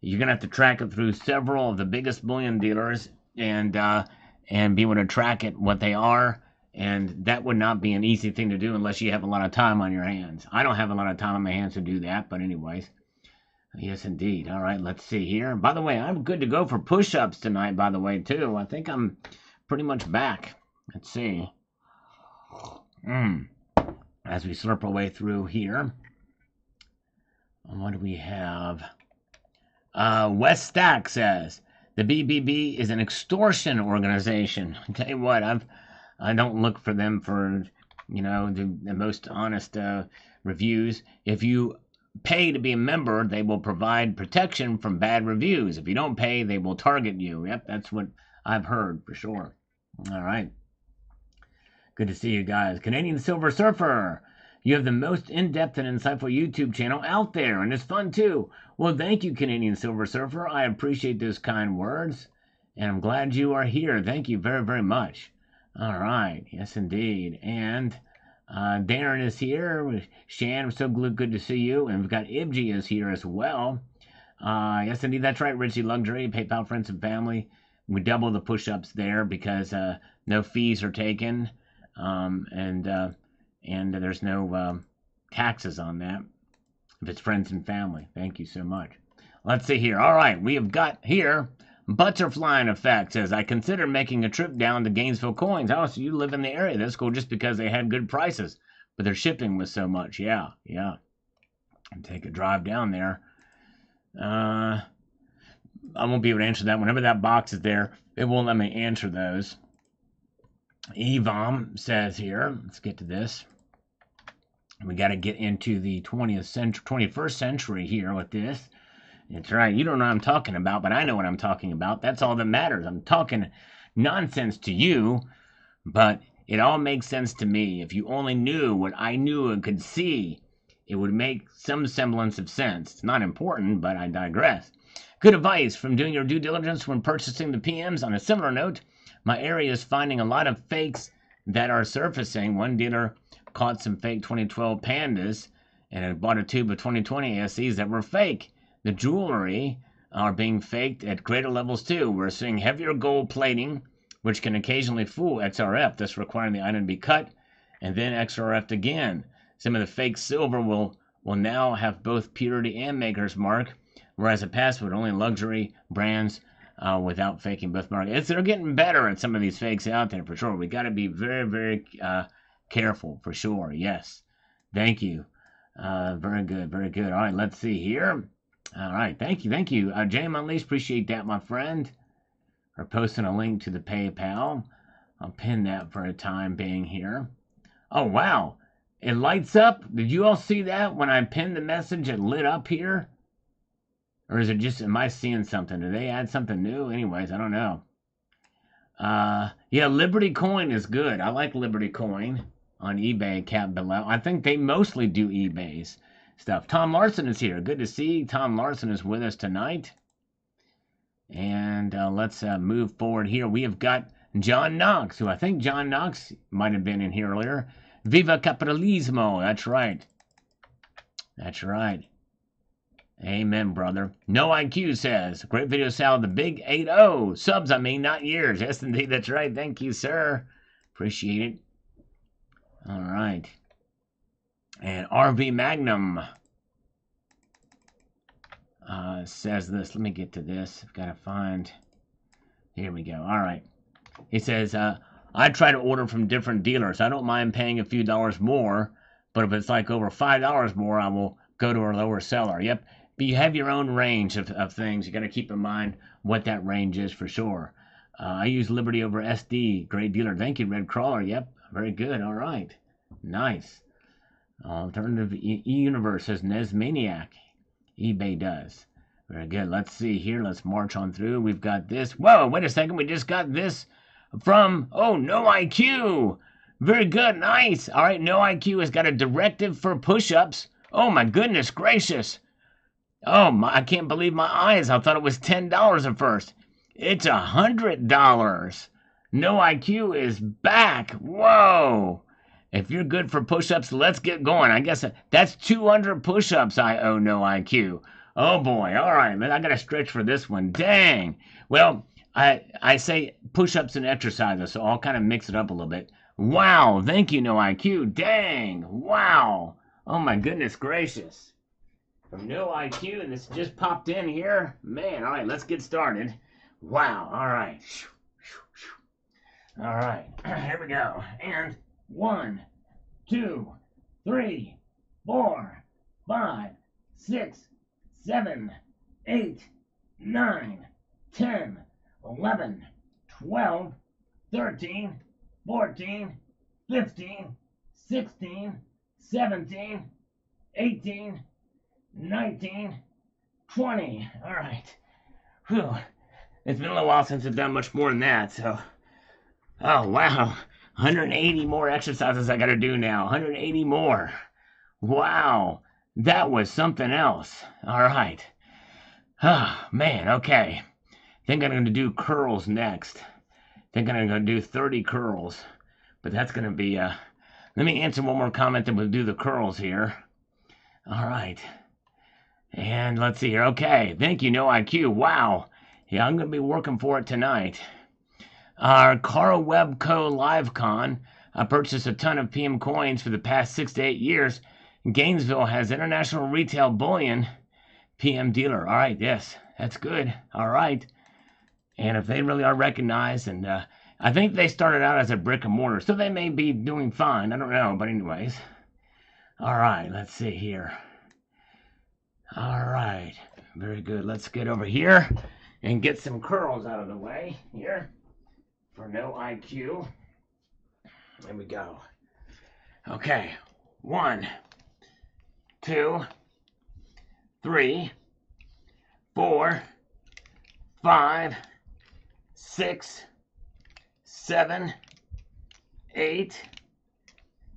you're going to have to track it through several of the biggest bullion dealers and be able to track it, what they are. And that would not be an easy thing to do unless you have a lot of time on your hands. I don't have a lot of time on my hands to do that, but anyways. Yes, indeed. All right, let's see here. By the way, I'm good to go for push-ups tonight, by the way, too. I think I'm pretty much back. Let's see. As we slurp our way through here. What do we have? West Stack says, the BBB is an extortion organization. I tell you what, I don't look for them for, the most honest reviews. If you pay to be a member, they will provide protection from bad reviews. If you don't pay, they will target you. Yep, that's what I've heard for sure. All right. Good to see you guys. Canadian Silver Surfer, you have the most in-depth and insightful YouTube channel out there, and it's fun too. Well, thank you, Canadian Silver Surfer. I appreciate those kind words, and I'm glad you are here. Thank you very, very much. All right. Yes, indeed. And Darren is here. Shan, so good to see you. And we've got Ibji is here as well. Yes, indeed. That's right, Richie Luxury, PayPal Friends and Family. We double the push-ups there because no fees are taken. And there's no taxes on that if it's friends and family. Thank you so much. Let's see here. All right, we have got here Butterflying Effect says, I consider making a trip down to Gainesville Coins. Oh, so you live in the area. That's cool, just because they had good prices, but their shipping was so much. Yeah. And take a drive down there. I won't be able to answer that. Whenever that box is there, it won't let me answer those. Evom says here, let's get to this. We got to get into the 21st century here with this. That's right. You don't know what I'm talking about, but I know what I'm talking about. That's all that matters. I'm talking nonsense to you, but it all makes sense to me. If you only knew what I knew and could see, it would make some semblance of sense. It's not important, but I digress. Good advice from doing your due diligence when purchasing the PMs. On a similar note, my area is finding a lot of fakes that are surfacing. One dealer caught some fake 2012 Pandas and had bought a tube of 2020 SEs that were fake. The jewelry are being faked at greater levels too. We're seeing heavier gold plating, which can occasionally fool XRF, thus requiring the item to be cut and then XRF'd again. Some of the fake silver will now have both purity and maker's mark, whereas in the past would only luxury brands without faking both marks. They're getting better at some of these fakes out there for sure. We got to be very, very careful for sure. Yes. Thank you. Very good. Very good. All right, let's see here. All right, thank you. Jam Unleashed, appreciate that, my friend. For posting a link to the PayPal. I'll pin that for a time being here. Oh, wow. It lights up. Did you all see that? When I pinned the message, it lit up here? Or is it just, am I seeing something? Did they add something new? Anyways, I don't know. Yeah, Liberty Coin is good. I like Liberty Coin on eBay, Cap Below. I think they mostly do eBays. stuff. Tom Larson is here. Good to see Tom Larson is with us tonight. And let's move forward here. We have got John Knox, who I think John Knox might have been in here earlier. Viva Capitalismo. That's right. That's right. Amen, brother. No IQ says, great video, Sal. The big 8-0. Subs, I mean, not years. Yes, indeed. That's right. Thank you, sir. Appreciate it. All right. And RV Magnum says this. Let me get to this. I've got to find. Here we go. All right. He says, I try to order from different dealers. I don't mind paying a few dollars more, but if it's like over $5 more, I will go to a lower seller. Yep. But you have your own range of things. You got to keep in mind what that range is for sure. I use Liberty over SD. Great dealer. Thank you, Red Crawler. Yep. Very good. All right. Nice. Alternative Universe says Nesmaniac. eBay does. Very good. Let's see here. Let's march on through. We've got this. Whoa, wait a second. We just got this from, No IQ. Very good. Nice. All right. No IQ has got a directive for push-ups. Oh, my goodness gracious. Oh, I can't believe my eyes. I thought it was $10 at first. It's $100. No IQ is back. Whoa. If you're good for push-ups, let's get going. I guess that's 200 push-ups I owe No IQ. Oh, boy. All right. I got to stretch for this one. Dang. Well, I say push-ups and exercises, so I'll kind of mix it up a little bit. Wow. Thank you, No IQ. Dang. Wow. Oh, my goodness gracious. From No IQ, and this just popped in here. Man, all right, let's get started. Wow, all right. All right, here we go. And 1, 2, 3, 4, 5, 6, 7, 8, 9, 10, 11, 12, 13, 14, 15, 16, 17, 18, 19, 20. All right. Whew. It's been a little while since I've done much more than that, so. Oh, wow. 180 more exercises I got to do now. 180 more. Wow. That was something else. All right. Oh, man. Okay. Think I'm going to do curls next. Think I'm going to do 30 curls. But that's going to be, let me answer one more comment, then we'll do the curls here. All right. And let's see here. Okay. Thank you, No IQ. Wow. Yeah, I'm going to be working for it tonight. Our Carl Webb Co. LiveCon. I purchased a ton of PM coins for the past 6 to 8 years. Gainesville has international retail bullion PM dealer. All right. Yes, that's good. All right. And if they really are recognized, and I think they started out as a brick and mortar, so they may be doing fine. I don't know. But anyways. All right. Let's see here. All right, very good. Let's get over here and get some curls out of the way here for No IQ. There we go. Okay, 1, 2, 3, 4, 5, 6, 7, 8,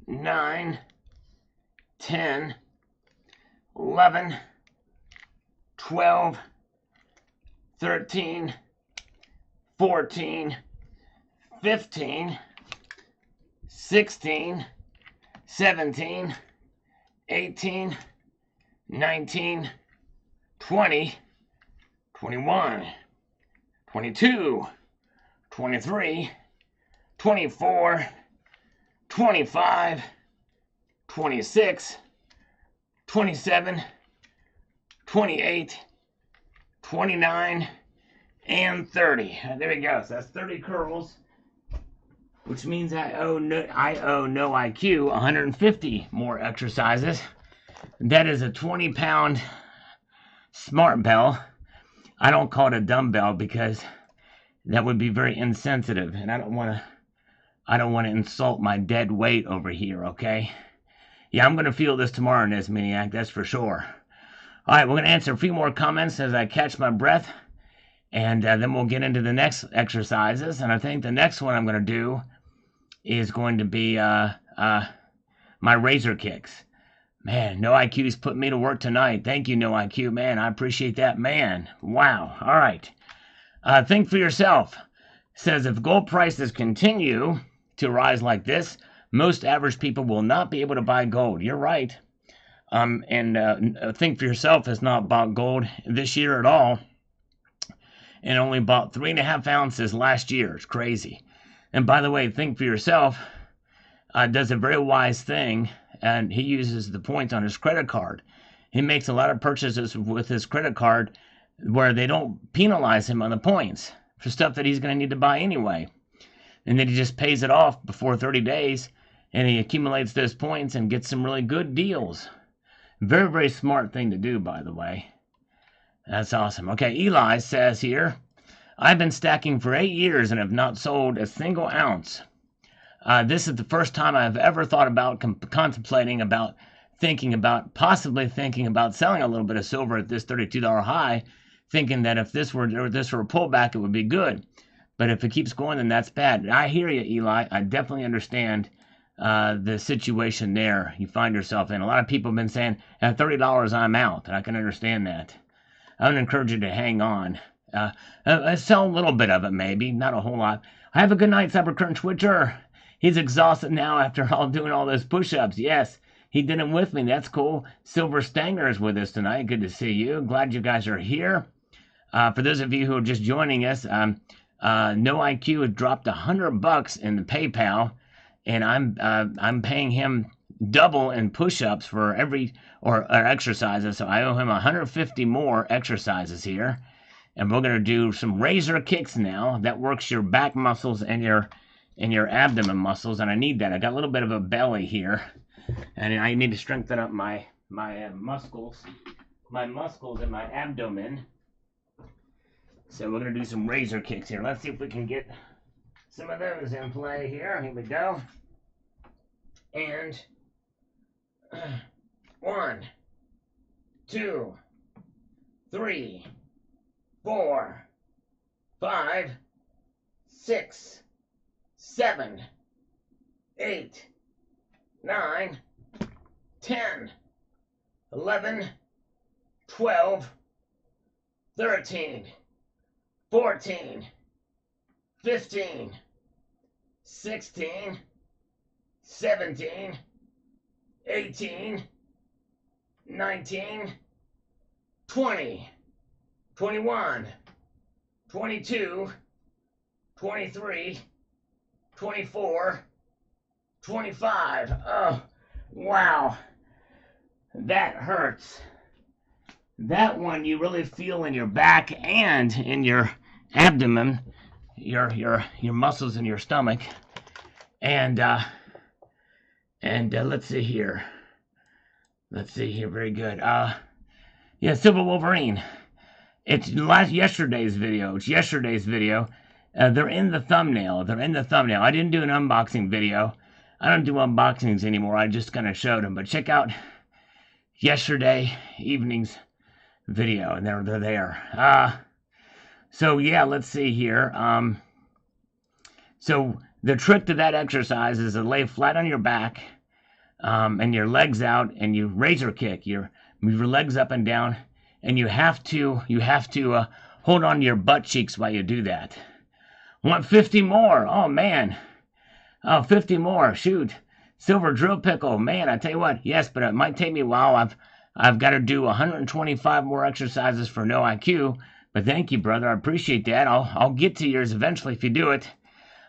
9, 10, 11, 12, 13, 14, 15, 16, 17, 18, 19, 20, 21, 22, 23, 24, 25, 26, 27, 28, 29, and 30. There we go. So that's 30 curls, which means I owe No IQ 150 more exercises. That is a 20-pound smart bell. I don't call it a dumbbell because that would be very insensitive, and I don't want to insult my dead weight over here, okay? Yeah, I'm going to feel this tomorrow, Nesmaniac, that's for sure. All right, we're going to answer a few more comments as I catch my breath, and then we'll get into the next exercises. And I think the next one I'm going to do is going to be my razor kicks. Man, No IQ's put me to work tonight. Thank you, No IQ. Man, I appreciate that, man. Wow. All right. Think for yourself. Says if gold prices continue to rise like this, most average people will not be able to buy gold. You're right. Think for yourself has not bought gold this year at all, and only bought 3.5 ounces last year. It's crazy. And by the way, Think for yourself does a very wise thing, and he uses the points on his credit card. He makes a lot of purchases with his credit card where they don't penalize him on the points for stuff that he's going to need to buy anyway. And then he just pays it off before 30 days, and he accumulates those points and gets some really good deals. Very, very smart thing to do, by the way. That's awesome. Okay, Eli says here, I've been stacking for 8 years and have not sold a single ounce. This is the first time I've ever thought about contemplating about possibly thinking about selling a little bit of silver at this $32 high, thinking that if this were a pullback, it would be good. But if it keeps going, then that's bad. I hear you, Eli. I definitely understand the situation there you find yourself in. A lot of people have been saying, at $30, I'm out, and I can understand that. I would encourage you to hang on. Sell a little bit of it, maybe, not a whole lot. Have a good night, Cybercurrent Twitcher. He's exhausted now after doing all those push-ups. Yes, he did them with me. That's cool. Silver Stanger is with us tonight. Good to see you. Glad you guys are here. For those of you who are just joining us, No IQ has dropped $100 in the PayPal, and I'm paying him double in push-ups for or exercises. So I owe him 150 more exercises here, and we're gonna do some razor kicks now. That works your back muscles and your abdomen muscles, and I need that. I got a little bit of a belly here, and I need to strengthen up my muscles in my abdomen. So we're gonna do some razor kicks here. Let's see if we can get some of those in play here. Here we go. And 1, 2, 3, 4, 5, 6, 7, 8, 9, 10, 11, 12, 13, 14, 15, 16, 17, 18, 19, 20, 21, 22, 23, 24, 25. Oh, wow. That hurts. That one you really feel in your back and in your abdomen, your muscles in your stomach. And let's see here. Very good. Yeah, Silver Wolverine. It's yesterday's video. They're in the thumbnail. I didn't do an unboxing video. I don't do unboxings anymore. I just kind of showed them. But check out yesterday evening's video, and they're there. So yeah, let's see here. So the trick to that exercise is to lay flat on your back, and your legs out, and you razor kick. Move your legs up and down, and you have to hold on to your butt cheeks while you do that. Want 50 more? Oh man. Oh, 50 more. Shoot. Silver Drill Pickle. Man, I tell you what. Yes, but it might take me a while. I've got to do 125 more exercises for No IQ. But thank you, brother. I appreciate that. I'll get to yours eventually if you do it.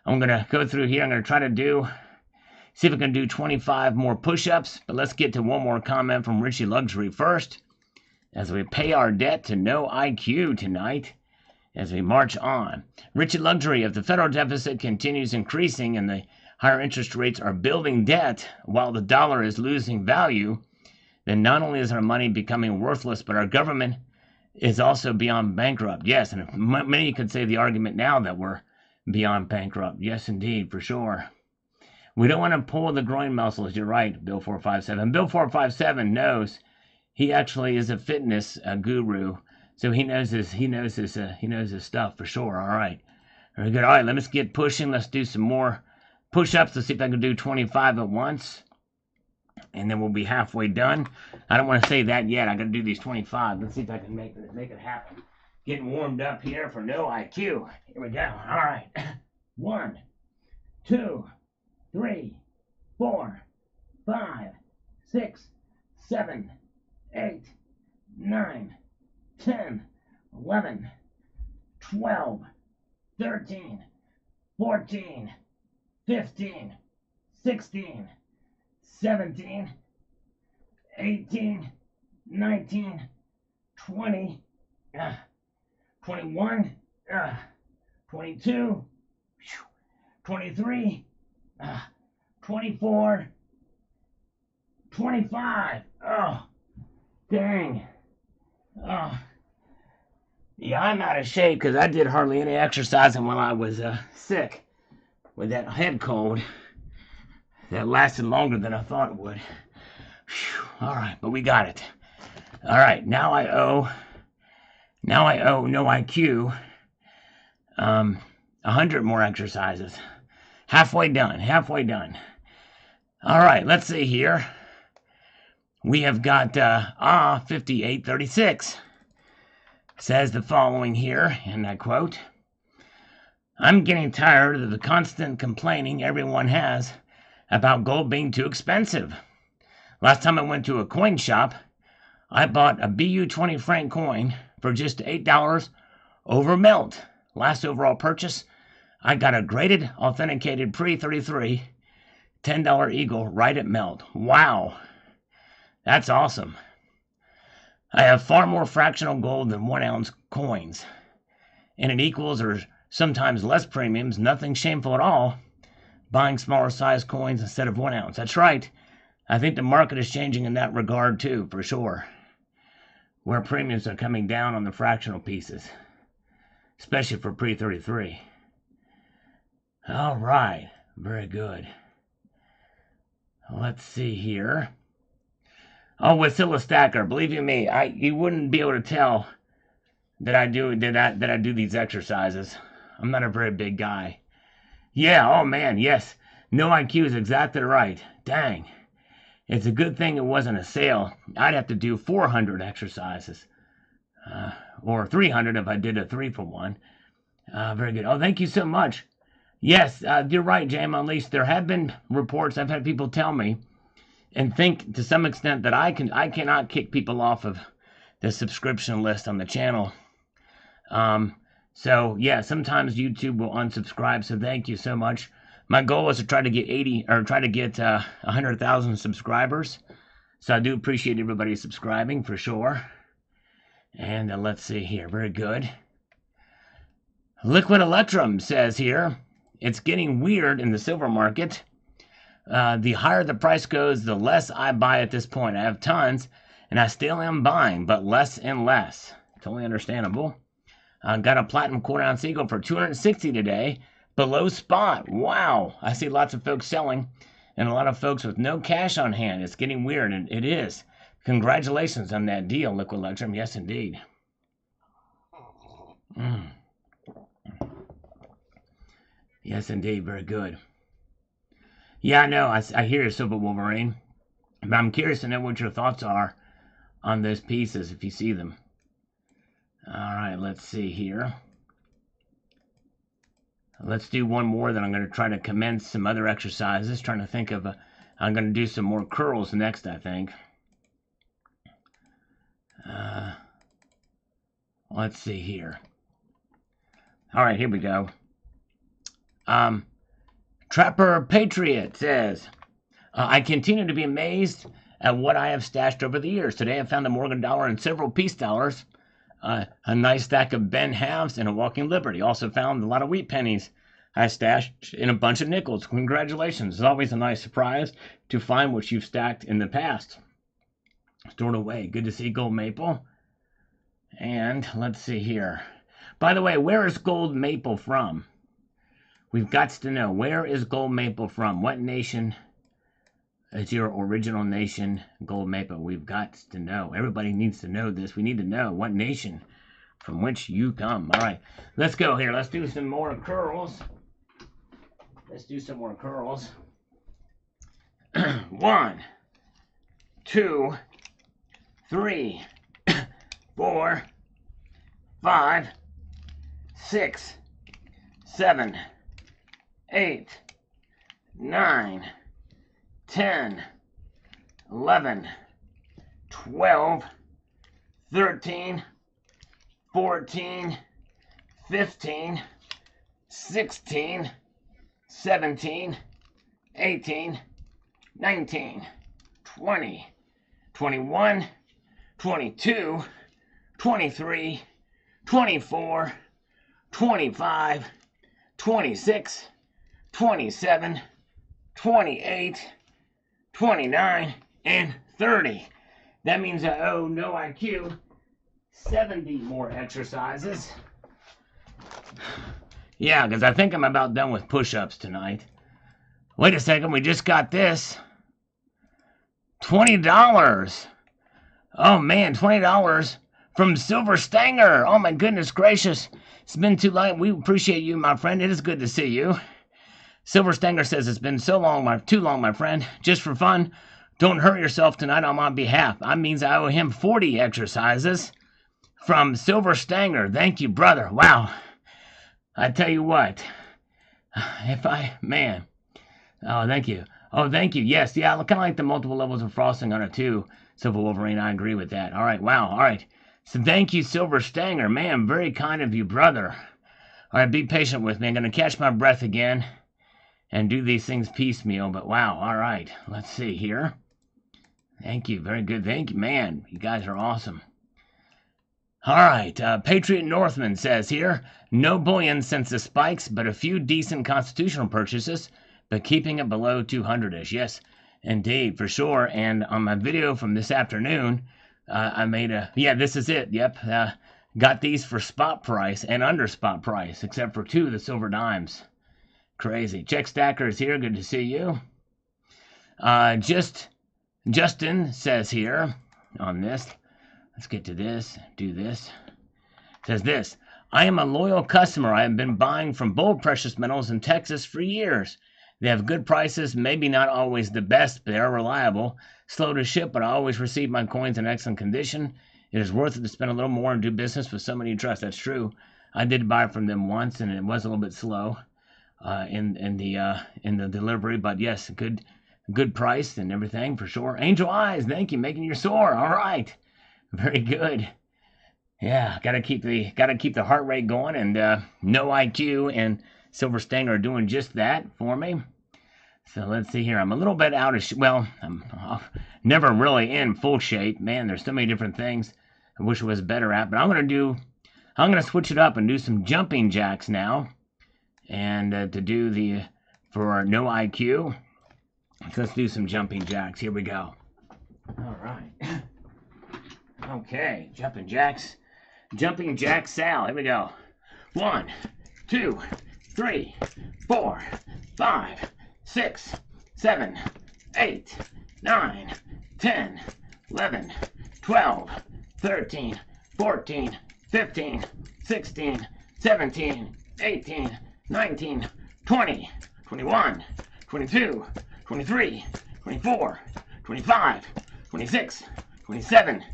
I'm going to go through here. I'm going to try to see if I can do 25 more push-ups. But let's get to one more comment from Richie Luxury first, as we pay our debt to No IQ tonight. As we march on. Richie Luxury, if the federal deficit continues increasing and the higher interest rates are building debt while the dollar is losing value, then not only is our money becoming worthless, but our government is also beyond bankrupt. Yes, and many could say the argument now that we're beyond bankrupt. Yes, indeed, for sure. We don't want to pull the groin muscles. You're right, Bill 457. Bill 457 knows. He actually is a fitness guru. So he knows his stuff for sure. All right. Very good. All right, let's get pushing. Let's do some more push-ups. Let's see if I can do 25 at once. and then we'll be halfway done. I don't want to say that yet. I got to do these 25. Let's see if I can make it happen. Getting warmed up here for no IQ. Here we go. All right. 1, 2, 3, 4, 5, 6, 7, 8, 9, 10, 11, 12, 13, 14, 15, 16, 17, 18, 19, 20, 21, 22, 23, 24, 25. Oh, dang. Oh. Yeah, I'm out of shape because I did hardly any exercising while I was sick with that head cold. That lasted longer than I thought it would. Whew. All right, but we got it. All right, now I owe no IQ 100 more exercises. Halfway done. All right, let's see here. We have got 5836. Says the following here, and I quote, "I'm getting tired of the constant complaining everyone has about gold being too expensive. Last time I went to a coin shop, I bought a BU20 franc coin for just $8 over melt. Last overall purchase, I got a graded, authenticated pre-33 $10 eagle right at melt. Wow, that's awesome. I have far more fractional gold than 1 ounce coins, and it equals or sometimes less premiums, nothing shameful at all, buying smaller size coins instead of 1 ounce. That's right. I think the market is changing in that regard too, for sure, where premiums are coming down on the fractional pieces, especially for pre-33. All right, very good. Let's see here. Oh, Wasilla Stacker, believe you me, you wouldn't be able to tell that I do these exercises. I'm not a very big guy. Yeah, oh man, yes. No IQ is exactly right. Dang. It's a good thing it wasn't a sale. I'd have to do 400 exercises. Or 300 if I did a 3-for-1. Very good. Oh, thank you so much. Yes, you're right, Jam Unleashed. There have been reports, I've had people tell me, and think to some extent that I cannot kick people off of the subscription list on the channel. So yeah, sometimes YouTube will unsubscribe. So thank you so much. My goal is to try to get 100,000 subscribers. So I do appreciate everybody subscribing for sure. And let's see here. Very good. Liquid Electrum says here, it's getting weird in the silver market. The higher the price goes, the less I buy at this point. I have tons, and I still am buying, but less and less. Totally understandable. Got a platinum quarter-ounce eagle for $260 today, below spot. Wow. I see lots of folks selling, and a lot of folks with no cash on hand. It's getting weird, and it is. Congratulations on that deal, Liquid Electrum. Yes, indeed. Yes, indeed. Very good. Yeah, I know. I hear you, Silver Wolverine. But I'm curious to know what your thoughts are on those pieces, if you see them. All right, let's see here. Let's do one more, then I'm going to try to commence some other exercises. Trying to think of I'm going to do some more curls next, I think. Let's see here. All right, here we go. Trapper Patriot says, I continue to be amazed at what I have stashed over the years. Today I found a Morgan dollar and several peace dollars, a nice stack of Ben halves, and a Walking Liberty. Also found a lot of wheat pennies I stashed in a bunch of nickels. Congratulations. It's always a nice surprise to find what you've stacked in the past. Stored away. Good to see Gold Maple. And let's see here. By the way, where is Gold Maple from? We've got to know, where is Gold Maple from? What nation is your original nation, Gold Maple? We've got to know. Everybody needs to know this. We need to know what nation from which you come. All right, let's go here. Let's do some more curls. Let's do some more curls. 1, 2, 3, 4, 5, 6, 7, 8, 9, 10, 11, 12, 13, 14, 15, 16, 17, 18, 19, 20, 21, 22, 23, 24, 25, 26, 27, 28, 29, and 30. That means I owe No IQ 70 more exercises. Yeah, because I think I'm about done with push-ups tonight. Wait a second, we just got this. $20. Oh man, $20 from Silver Stanger. Oh my goodness gracious. It's been too long. We appreciate you, my friend. It is good to see you. Silver Stanger says it's been too long, my friend. Just for fun, don't hurt yourself tonight on my behalf. That means I owe him 40 exercises from Silver Stanger. Thank you, brother. Wow. I tell you what, man. Oh, thank you. Oh, thank you. Yes, yeah, I kind of like the multiple levels of frosting on it too. Silver Wolverine, I agree with that. All right, wow. All right. So thank you, Silver Stanger. Man, very kind of you, brother. All right, be patient with me. I'm going to catch my breath again and do these things piecemeal, but wow. All right, let's see here. Thank you. Very good. Thank you, man. You guys are awesome. All right, Patriot Northman says here, no bullion since the spikes, but a few decent constitutional purchases, but keeping it below 200-ish. Yes, indeed, for sure. And on my video from this afternoon, I made this is it. Yep, got these for spot price and under spot price, except for 2 of the silver dimes. Crazy. Check Stacker is here. Good to see you. Justin says here on this. Let's get to this, do this. It says this, I am a loyal customer. I have been buying from Bold Precious Metals in Texas for years. They have good prices, maybe not always the best, but they are reliable. Slow to ship, but I always receive my coins in excellent condition. It is worth it to spend a little more and do business with somebody you trust. That's true. I did buy from them once, and it was a little bit slow in the delivery, but yes, good price and everything for sure. Angel Eyes, thank you, making your soar. All right. Very good. Yeah, gotta keep the heart rate going, and No IQ and Silver Stanger are doing just that for me. So let's see here. I'm a little bit out of I'm never really in full shape. Man, there's so many different things I wish I was better at, but I'm gonna switch it up and do some jumping jacks now, and for No IQ. So let's do some jumping jacks. Here we go. All right. Okay, jumping jacks Sal. Here we go. 1, 2, 3, 4, 5, 6, 7, 8, 9, 10, 11, 12, 13, 14, 15, 16, 17, 18, 19, 20, 21, 22, 23, 24, 25, 26, 27,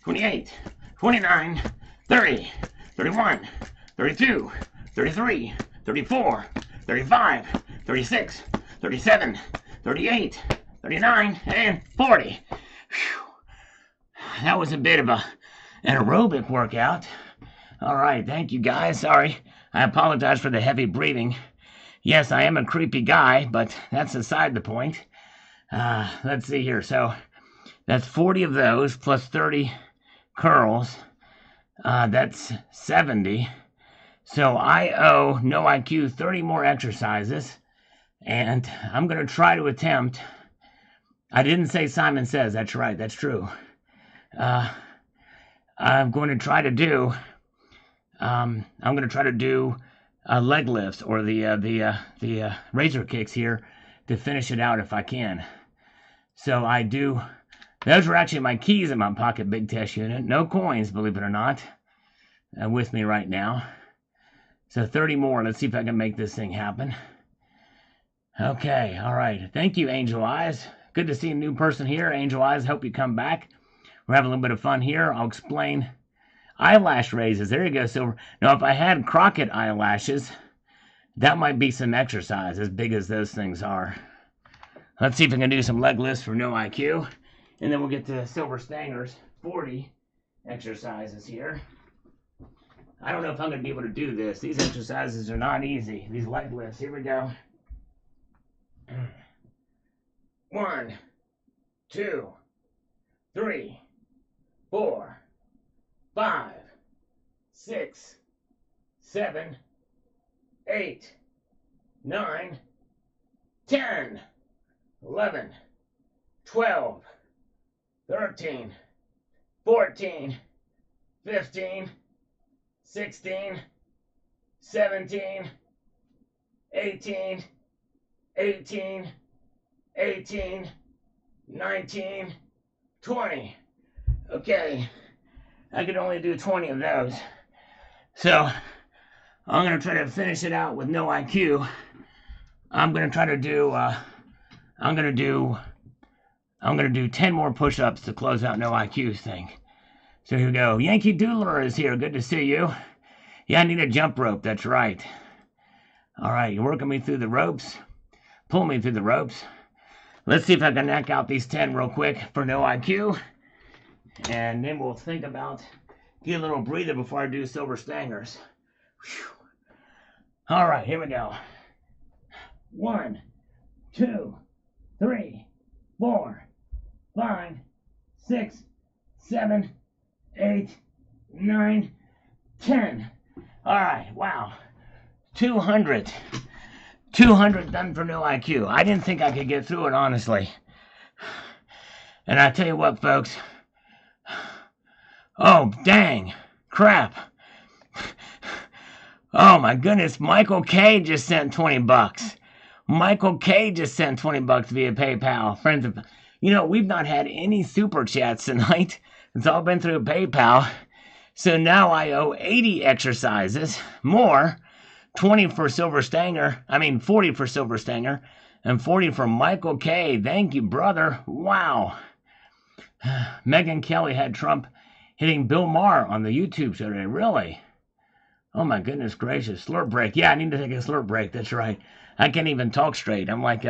28, 29, 30, 31, 32, 33, 34, 35, 36, 37, 38, 39, and 40. Whew. That was a bit of an aerobic workout. All right, thank you guys. Sorry, I apologize for the heavy breathing. Yes, I am a creepy guy, but that's aside the point. Let's see here. So that's 40 of those plus 30 curls. That's 70. So I owe No IQ 30 more exercises, and I'm going to try to attempt. I didn't say Simon Says. That's right. That's true. I'm going to try to do. Leg lifts or the razor kicks here to finish it out if I can. So I do. Those are actually my keys in my pocket big test unit. No coins, believe it or not, with me right now. So 30 more. Let's see if I can make this thing happen. Okay, all right. Thank you, Angel Eyes. Good to see a new person here. Angel Eyes, hope you come back. We're having a little bit of fun here. I'll explain eyelash raises. There you go, Silver. Now, if I had Crockett eyelashes, that might be some exercise, as big as those things are. Let's see if I can do some leg lifts for no IQ. And then we'll get to Silver Stanger's 40 exercises here. I don't know if I'm going to be able to do this. These exercises are not easy. These leg lifts. Here we go. 1, 2, 3, 4, 5, 6, 7, 8, 9, 10, 11, 12, 13, 14, 15, 16, 17, 18, 18, 18, 19, 20. Okay, I could only do 20 of those. So, I'm going to try to finish it out with no IQ. I'm going to try to do, I'm going to do 10 more push-ups to close out no IQ's thing. So here we go. Yankee Doodler is here. Good to see you. Yeah, I need a jump rope. That's right. All right, you're working me through the ropes. Pull me through the ropes. Let's see if I can knock out these 10 real quick for no IQ. And then we'll think about, get a little breather before I do Silver Stangers. Whew. All right, here we go. 1, 2, 3, 4, 5, 6, 7, 8, 9, 10. All right, wow. 200. 200 done for no IQ. I didn't think I could get through it, honestly. And I tell you what, folks. Oh, dang. Crap. Oh, my goodness. Michael K. just sent 20 bucks. Michael K. just sent 20 bucks via PayPal. Friends of... You know, we've not had any super chats tonight. It's all been through PayPal. So now I owe 80 exercises. More. 20 for Silver Stanger. 40 for Silver Stanger. And 40 for Michael K. Thank you, brother. Wow. Megyn Kelly had Trump hitting Bill Maher on the YouTube show today. Really? Oh, my goodness gracious. Slurp break. Yeah, I need to take a slurp break. That's right. I can't even talk straight. I'm like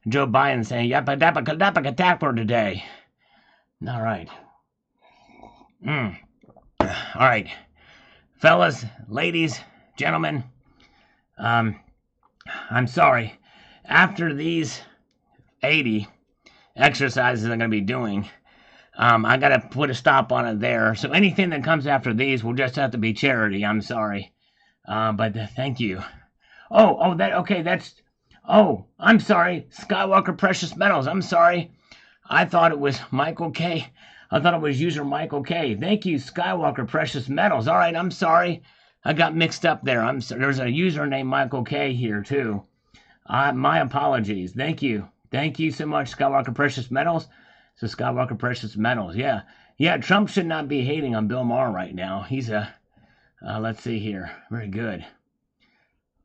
Joe Biden saying, yappa dappa kadappa tapper today. All right. All right. Fellas, ladies, gentlemen, I'm sorry. After these 80 exercises I'm going to be doing, I got to put a stop on it there. So anything that comes after these will just have to be charity. I'm sorry. But thank you. I'm sorry. Skywalker Precious Metals. I'm sorry. I thought it was Michael K. I thought it was user Michael K. Thank you, Skywalker Precious Metals. All right, I'm sorry. I got mixed up there. There's a user named Michael K here, too. My apologies. Thank you. Thank you so much, Skywalker Precious Metals. So Skywalker Precious Metals, yeah. Yeah, Trump should not be hating on Bill Maher right now. He's let's see here. Very good.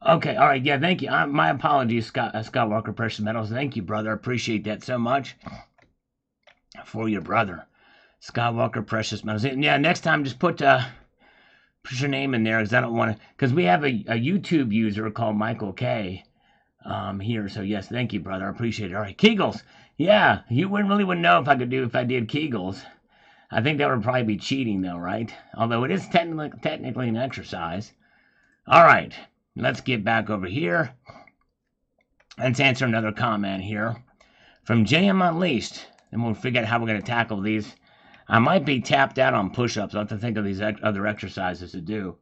Okay, all right, yeah, thank you. My apologies, Skywalker Precious Metals. Thank you, brother. I appreciate that so much. For your brother, Skywalker Precious Metals. Yeah, next time just put your name in there, because I don't want to, because we have a YouTube user called Michael K. Here, so yes, thank you, brother. I appreciate it. All right, Kegels. Yeah, you wouldn't know if I did Kegels. I think that would probably be cheating, though, right? Although it is technically an exercise. All right, let's get back over here. Let's answer another comment here from JM Unleashed, and we'll figure out how we're going to tackle these. I might be tapped out on push-ups. I'll have to think of these other exercises to do.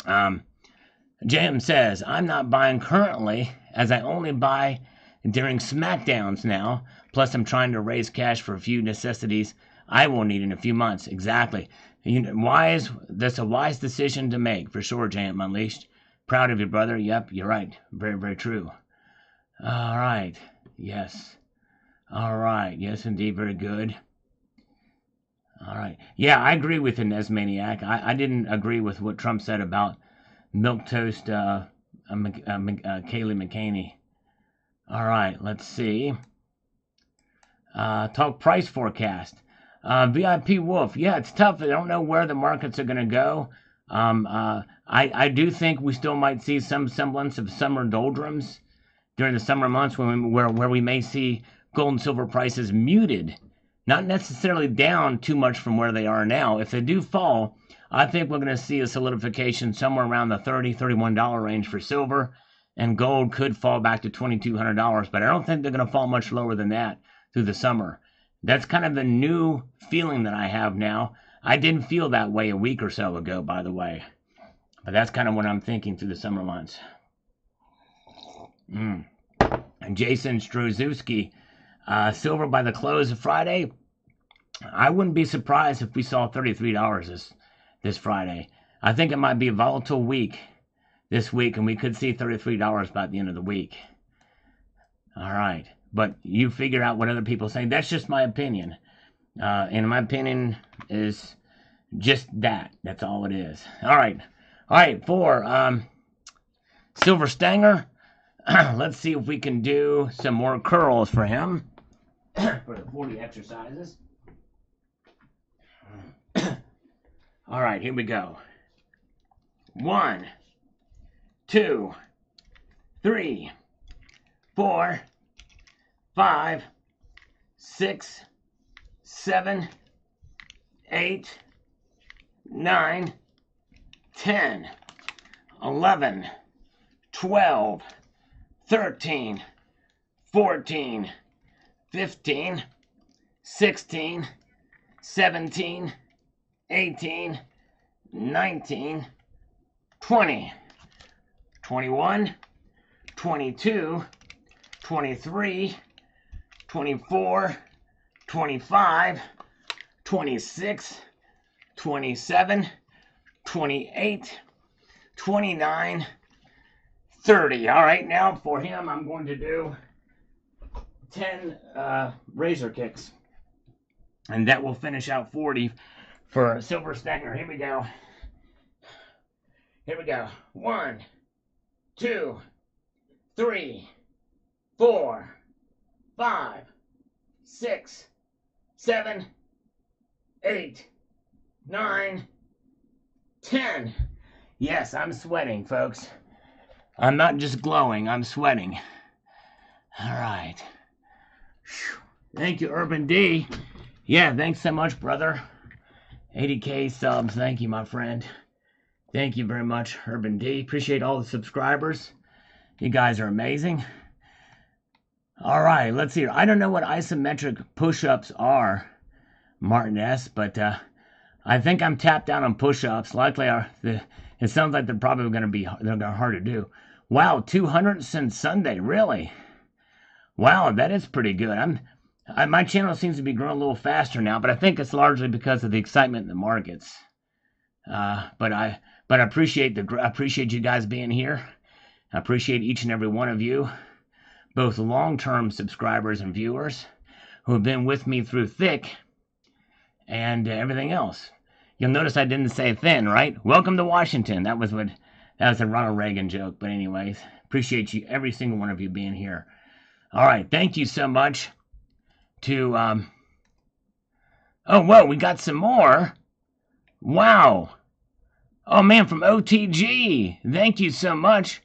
JM says, I'm not buying currently, as I only buy during SmackDowns now. Plus, I'm trying to raise cash for a few necessities I will need in a few months. Exactly. That's a wise decision to make, for sure, JM Unleashed. Proud of you, brother. Yep, you're right. Very, very true. All right. Yes. All right. Yes, indeed. Very good. All right. Yeah, I agree with the Nesmaniac. I didn't agree with what Trump said about milquetoast Kayleigh McEnany. All right, let's see. Talk price forecast. VIP Wolf. Yeah, it's tough. I don't know where the markets are going to go. I do think we still might see some semblance of summer doldrums during the summer months where we may see gold and silver prices muted, not necessarily down too much from where they are now. If they do fall, I think we're going to see a solidification somewhere around the $30, $31 range for silver, and gold could fall back to $2,200, but I don't think they're going to fall much lower than that through the summer. That's kind of the new feeling that I have now. I didn't feel that way a week or so ago, by the way. But that's kind of what I'm thinking through the summer months. And Jason Strozewski, silver by the close of Friday. I wouldn't be surprised if we saw $33 this Friday. I think it might be a volatile week this week, and we could see $33 by the end of the week. All right. But you figure out what other people say. That's just my opinion. And my opinion is just that. That's all it is. All right. For Silver Stanger, let's see if we can do some more curls for him for the 40 exercises. All right, here we go. 1, 2, 3, 4, 5, 6, 7, 8, 9, 10, 11, 12, 13, 14, 15, 16, 17, 18, 19, 20, 21, 22, 23, 24, 25, 26, 27, 28, 29, 30. All right, now for him, I'm going to do 10 razor kicks. And that will finish out 40 for Silver Stanger. Here we go. Here we go. 1, 2, 3, 4, 5, 6, 7, 8, 9, 10. Yes, I'm sweating, folks. I'm not just glowing, I'm sweating. All right. Thank you, Urban D. Yeah, thanks so much, brother. 80K subs. Thank you, my friend. Thank you very much, Urban D. Appreciate all the subscribers. You guys are amazing. All right, let's see. I don't know what isometric push-ups are, Martin S., but I think I'm tapped out on push-ups. Likely, it sounds like they're probably going to be hard to do. Wow, 200 since Sunday, really? Wow, that is pretty good. My channel seems to be growing a little faster now, but I think it's largely because of the excitement in the markets. But I appreciate you guys being here. I appreciate each and every one of you, both long-term subscribers and viewers who have been with me through thick and everything else. You'll notice I didn't say thin, right? Welcome to Washington. That was a Ronald Reagan joke. But anyways, appreciate you, every single one of you being here. All right, thank you so much to oh, whoa, we got some more. Wow. Oh man, from OTG. Thank you so much.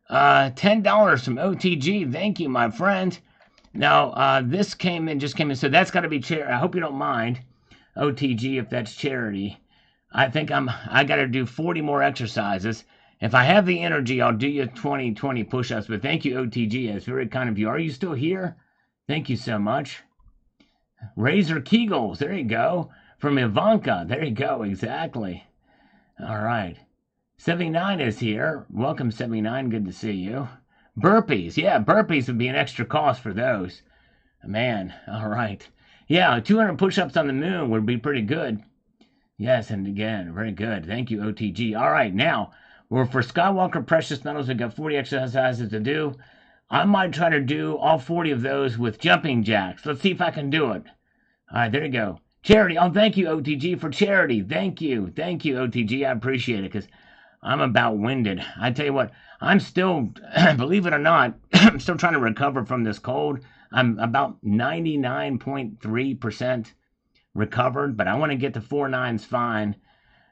$10 from OTG. Thank you, my friend. Now, this just came in, so that's got to be charity. I hope you don't mind, OTG, if that's charity. I think I got to do 40 more exercises. If I have the energy, I'll do you 20 push-ups. But thank you, OTG. It's very kind of you. Are you still here? Thank you so much. Razor Kegels. There you go. From Ivanka. There you go. Exactly. All right. 79 is here. Welcome, 79. Good to see you. Burpees. Yeah, burpees would be an extra cost for those. Man. All right. Yeah, 200 push-ups on the moon would be pretty good. Yes, and again, very good. Thank you, OTG. All right, now, for Skywalker Precious Metals, we've got 40 exercises to do. I might try to do all 40 of those with jumping jacks. Let's see if I can do it. All right, there you go. Charity. Oh, thank you, OTG, for charity. Thank you. Thank you, OTG. I appreciate it because I'm about winded. I tell you what, I'm still, believe it or not, I'm still trying to recover from this cold. I'm about 99.3% recovered, but I want to get to 4.9s fine.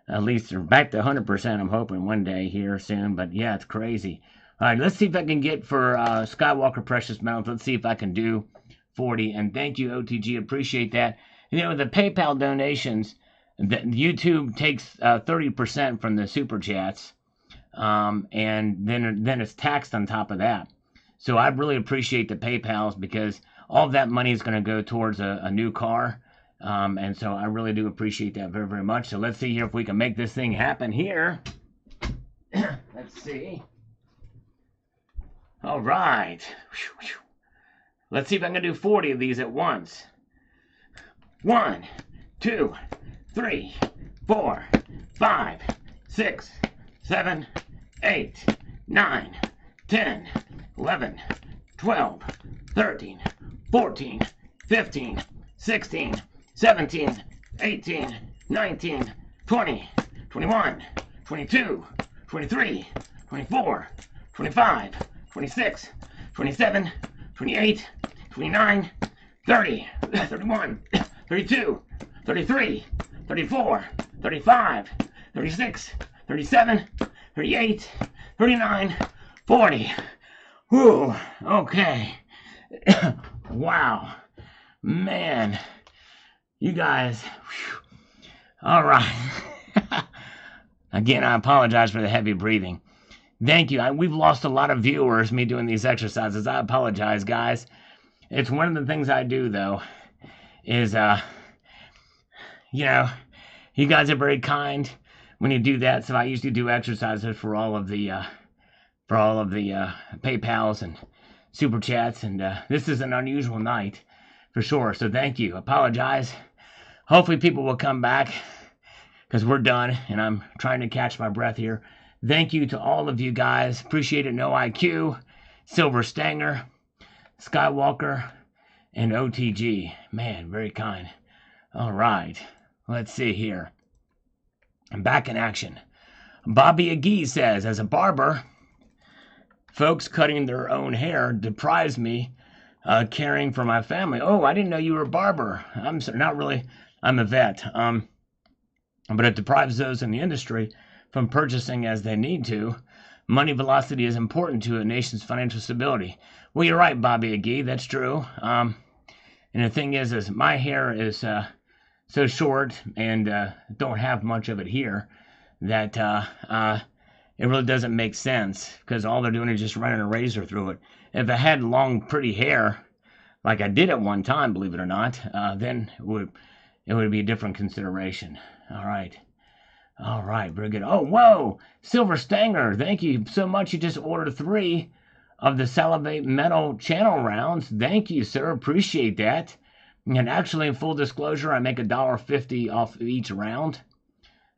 At least, or back to 100%, I'm hoping one day here soon. But yeah, it's crazy. All right, let's see if I can get for Skywalker Precious Metals. Let's see if I can do 40. And thank you, OTG. Appreciate that. You know, the PayPal donations, YouTube takes 30% from the super chats, and then it's taxed on top of that. So I really appreciate the PayPals because all of that money is going to go towards a new car. And so I really do appreciate that very, very much. So let's see here if we can make this thing happen here. Let's see. All right. Let's see if I can do 40 of these at once. 1, 2, 3, 4, 5, 6, 7, 8, 9, 10, 11, 12, 13, 14, 15, 16, 17, 18, 19, 20, 21, 22, 23, 24, 25, 26, 27, 28, 29, 30, 31, 32, 33, 34, 35, 36, 37, 38, 39, 40. Whew, okay. Wow. Man. You guys. Whew. All right. Again, I apologize for the heavy breathing. Thank you. We've lost a lot of viewers, me doing these exercises. I apologize, guys. It's one of the things I do, though, is, you know, you guys are very kind when you do that. So I usually do exercises for all of the PayPals and super chats. And this is an unusual night for sure. So thank you. Apologize. Hopefully people will come back because we're done and I'm trying to catch my breath here. Thank you to all of you guys. Appreciate it. No IQ, Silver Stanger, Skywalker, and OTG. Man, very kind. All right. Let's see here. I'm back in action. Bobby Agee says, as a barber, folks cutting their own hair deprives me caring for my family. Oh, I didn't know you were a barber. I'm not really. I'm a vet. But it deprives those in the industry from purchasing as they need to. Money velocity is important to a nation's financial stability. Well, you're right, Bobby Agee. That's true. And the thing is my hair is so short and don't have much of it here that it really doesn't make sense because all they're doing is just running a razor through it. If I had long, pretty hair, like I did at one time, believe it or not, then it would be a different consideration. All right. All right, very good. Oh, whoa! Silver Stanger, thank you so much. You just ordered 3 of the Salivate Metal channel rounds. Thank you, sir. Appreciate that. And actually, in full disclosure, I make $1.50 off of each round.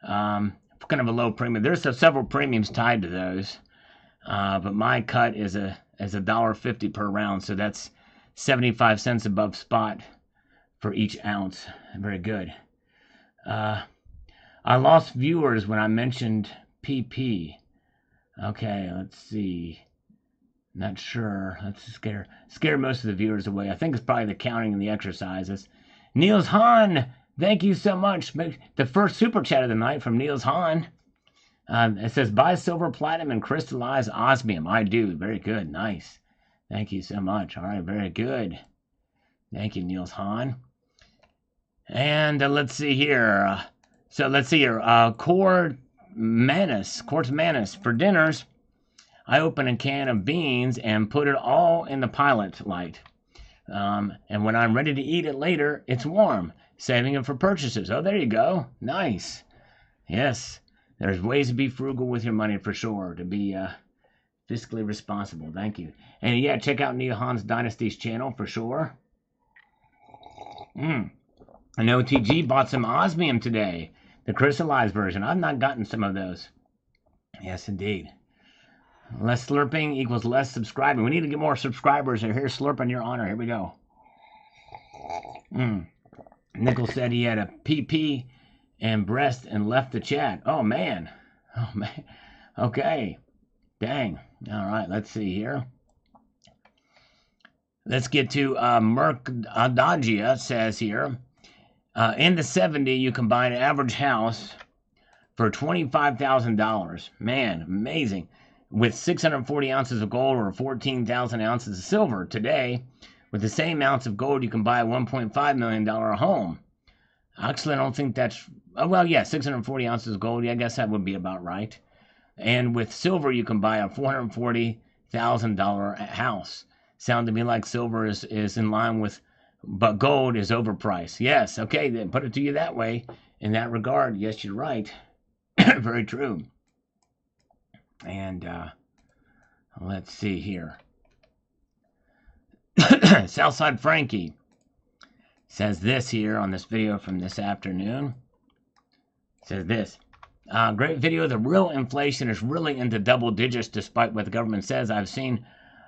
Kind of a low premium. There's several premiums tied to those. But my cut is $1.50 per round, so that's 75 cents above spot for each ounce. Very good. I lost viewers when I mentioned PP. Okay, let's see. Not sure. Let's scare most of the viewers away. I think it's probably the counting and the exercises. Niels Hahn, thank you so much. The first super chat of the night from Niels Hahn. It says, buy silver, platinum, and crystallized osmium. I do. Very good. Nice. Thank you so much. All right, very good. Thank you, Niels Hahn. And let's see here. Quartz Manus. For dinners, I open a can of beans and put it all in the pilot light. And when I'm ready to eat it later, it's warm, saving it for purchases. Oh, there you go. Nice. Yes, there's ways to be frugal with your money for sure, to be fiscally responsible. Thank you. And yeah, check out Neil Hans Dynasty's channel for sure. And OTG bought some osmium today. The crystallized version. I've not gotten some of those. Yes, indeed. Less slurping equals less subscribing. We need to get more subscribers. Here, slurp in your honor. Here we go. Nickel said he had a PP and breast and left the chat. Oh, man. Okay. Dang. All right, let's see here. Let's get to Merc Adagia says here. In the 70s, you can buy an average house for $25,000. Man, amazing. With 640 ounces of gold or 14,000 ounces of silver. Today, with the same ounce of gold, you can buy a $1.5 million home. Actually, I don't think that's... Oh, well, yeah, 640 ounces of gold. Yeah, I guess that would be about right. And with silver, you can buy a $440,000 house. Sound to me like silver is in line with... But gold is overpriced. Yes, okay, then put it to you that way. In that regard, yes, you're right. Very true. And let's see here. Southside Frankie says this here on this video from this afternoon. Says this. Great video. The real inflation is really into double digits despite what the government says. I've seen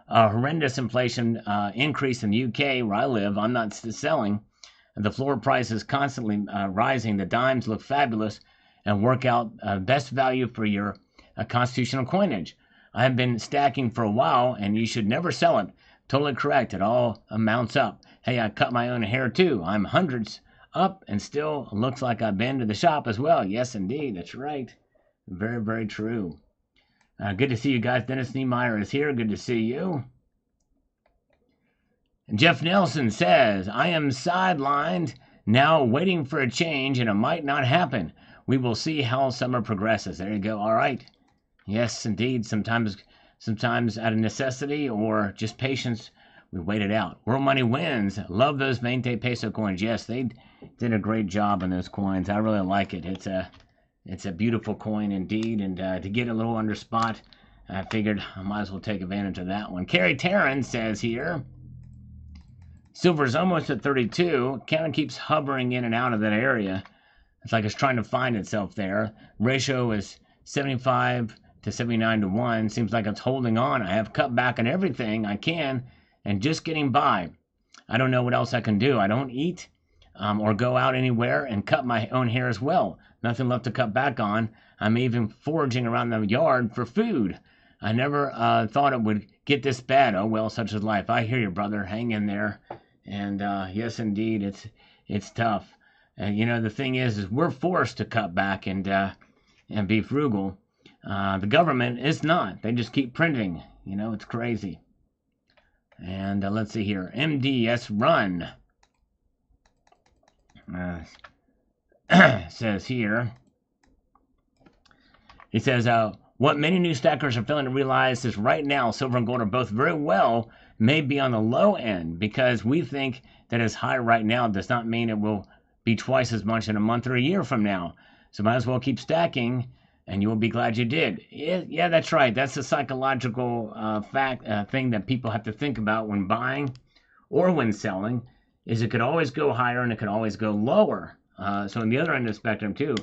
a horrendous inflation increase in the UK where I live. I'm not selling. The floor price is constantly rising. The dimes look fabulous and work out best value for your constitutional coinage. I have been stacking for a while and you should never sell it. Totally correct. It all amounts up. Hey, I cut my own hair too. I'm hundreds up and still looks like I've been to the shop as well. Yes, indeed. That's right. Very, very true. Good to see you guys. Dennis Niemeyer is here. Good to see you. And Jeff Nelson says, I am sidelined now waiting for a change and it might not happen. We will see how summer progresses. There you go. All right. Yes, indeed. Sometimes out of necessity or just patience, we wait it out. World Money Wins. Love those 20 peso coins. Yes, they did a great job on those coins. I really like it. It's a beautiful coin indeed. And to get a little under spot, I figured I might as well take advantage of that one. Carrie Taryn says here, silver's almost at 32. Kind of keeps hovering in and out of that area. It's like it's trying to find itself there. Ratio is 75 to 79 to 1. Seems like it's holding on. I have cut back on everything I can and just getting by. I don't know what else I can do. I don't eat or go out anywhere and cut my own hair as well. Nothing left to cut back on. I'm even foraging around the yard for food. I never thought it would get this bad. Oh, well, such is life. I hear you, brother. Hang in there. And yes, indeed, it's tough. And, you know, the thing is we're forced to cut back and be frugal. The government is not. They just keep printing. You know, it's crazy. And let's see here. MDS Run says here. He says, what many new stackers are failing to realize is right now silver and gold are both very well may be on the low end because we think that it's high right now does not mean it will be twice as much in a month or a year from now. So might as well keep stacking and you will be glad you did. Yeah, that's right. That's a psychological thing that people have to think about when buying or when selling is it could always go higher and it could always go lower. So on the other end of the spectrum too.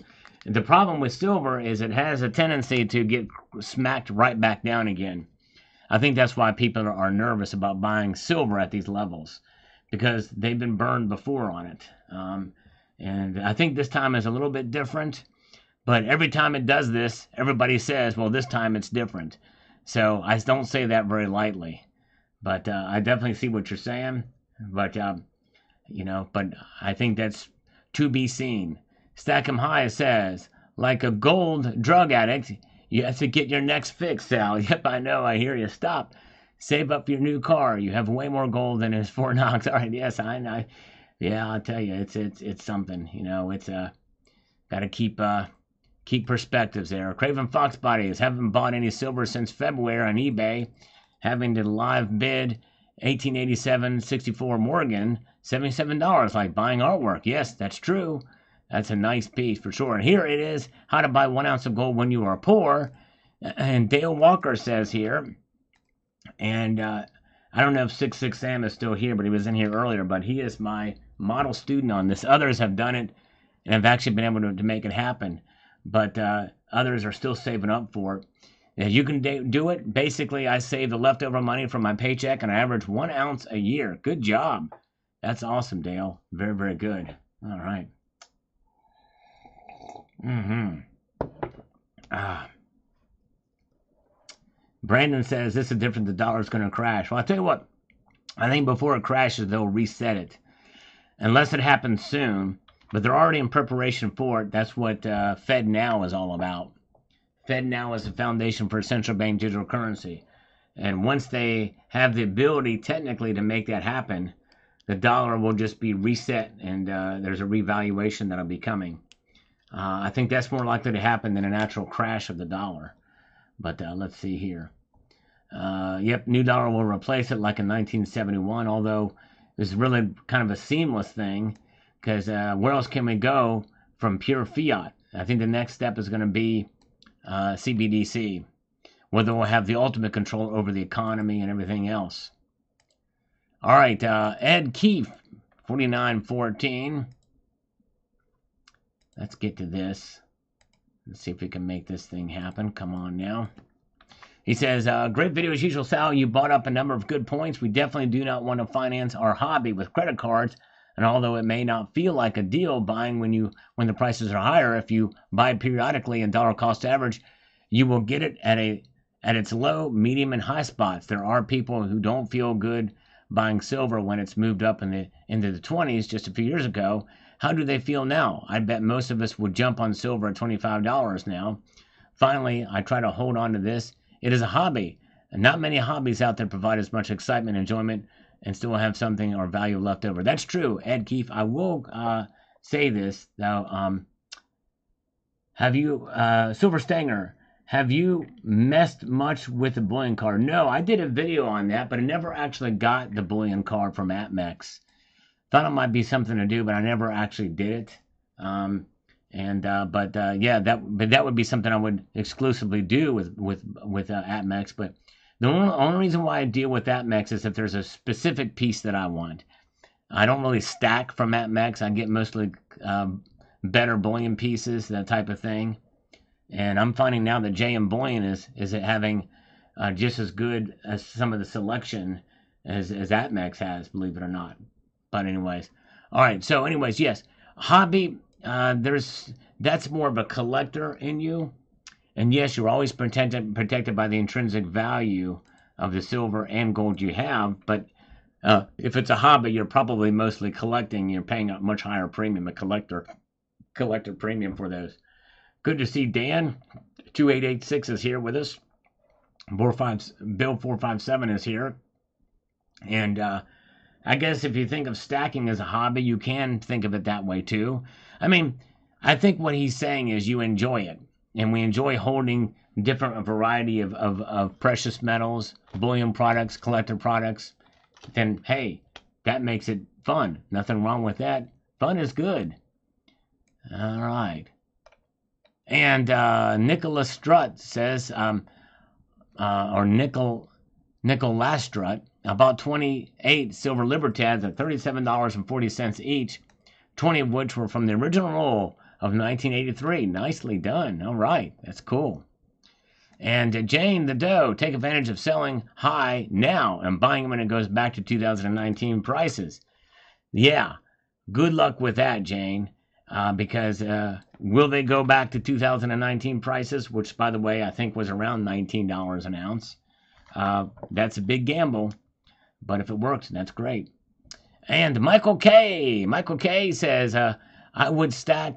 The problem with silver is it has a tendency to get smacked right back down again. I think that's why people are nervous about buying silver at these levels because they've been burned before on it. And I think this time is a little bit different. But every time it does this, everybody says, well, this time it's different. So I don't say that very lightly. But I definitely see what you're saying. But, you know, but I think that's to be seen. Stack 'em High says, like a gold drug addict, you have to get your next fix, Sal. Yep, I know. I hear you. Stop. Save up your new car. You have way more gold than his Fort Knox. All right, yes, I know. Yeah, I'll tell you, it's something. You know, it's got to keep perspectives there. Craven Fox Bodies haven't bought any silver since February on eBay, having to live bid 1887 64 Morgan, $77, like buying artwork. Yes, that's true. That's a nice piece for sure. And here it is, how to buy 1 ounce of gold when you are poor. And Dale Walker says here, and I don't know if 66 Sam is still here, but he was in here earlier, but he is my model student on this. Others have done it and have actually been able to make it happen. But others are still saving up for it. If you can do it, basically I save the leftover money from my paycheck and I average 1 ounce a year. Good job. That's awesome, Dale. Very, very good. All right. Brandon says this is different. The dollar's going to crash. Well, I'll tell you what. I think before it crashes, they'll reset it. Unless it happens soon. But they're already in preparation for it. That's what Fed Now is all about. Fed Now is the foundation for central bank digital currency. And once they have the ability technically to make that happen, the dollar will just be reset and there's a revaluation that'll be coming. I think that's more likely to happen than a natural crash of the dollar. But let's see here. Yep, new dollar will replace it like in 1971, although it's really kind of a seamless thing because where else can we go from pure fiat? I think the next step is going to be CBDC, where they'll have the ultimate control over the economy and everything else. All right, Ed Keefe, 4914. Let's get to this. Let's see if we can make this thing happen. Come on now. He says, great video as usual, Sal. You brought up a number of good points. We definitely do not want to finance our hobby with credit cards. And although it may not feel like a deal buying when the prices are higher, if you buy periodically and dollar cost average, you will get it at its low, medium, and high spots. There are people who don't feel good buying silver when it's moved up into the 20s just a few years ago. How do they feel now? I bet most of us would jump on silver at $25 now. Finally, I try to hold on to this. It is a hobby, and not many hobbies out there provide as much excitement and enjoyment and still have something or value left over. That's true, Ed Keefe. I will say this, though. Have you, Silver Stanger, have you messed much with the Bullion card? No, I did a video on that, but I never actually got the Bullion card from APMEX. Thought it might be something to do, but I never actually did it. Yeah, that would be something I would exclusively do with APMEX. But the only reason why I deal with APMEX is if there's a specific piece that I want. I don't really stack from APMEX. I get mostly better bullion pieces, that type of thing. And I'm finding now that JM Bullion is having just as good as some of the selection as APMEX has, believe it or not. But anyways, all right. So anyways, yes, hobby. That's more of a collector in you, and yes, you're always protected by the intrinsic value of the silver and gold you have. But if it's a hobby, you're probably mostly collecting. You're paying a much higher premium, a collector premium for those. Good to see Dan. 2886 is here with us. Bill 457 is here, and I guess if you think of stacking as a hobby, you can think of it that way too. I mean, I think what he's saying is you enjoy it. And we enjoy holding a variety of precious metals, bullion products, collector products. Then, hey, that makes it fun. Nothing wrong with that. Fun is good. All right. And Nicholas Strutt says, or Nickel Lastrut, about 28 silver libertads at $37.40 each, 20 of which were from the original roll of 1983. Nicely done. All right, that's cool. And Jane the Doe, take advantage of selling high now and buying when it goes back to 2019 prices. Yeah, good luck with that, Jane, because will they go back to 2019 prices, which, by the way, I think was around $19 an ounce. That's a big gamble. But if it works, that's great. And Michael K says, it would suck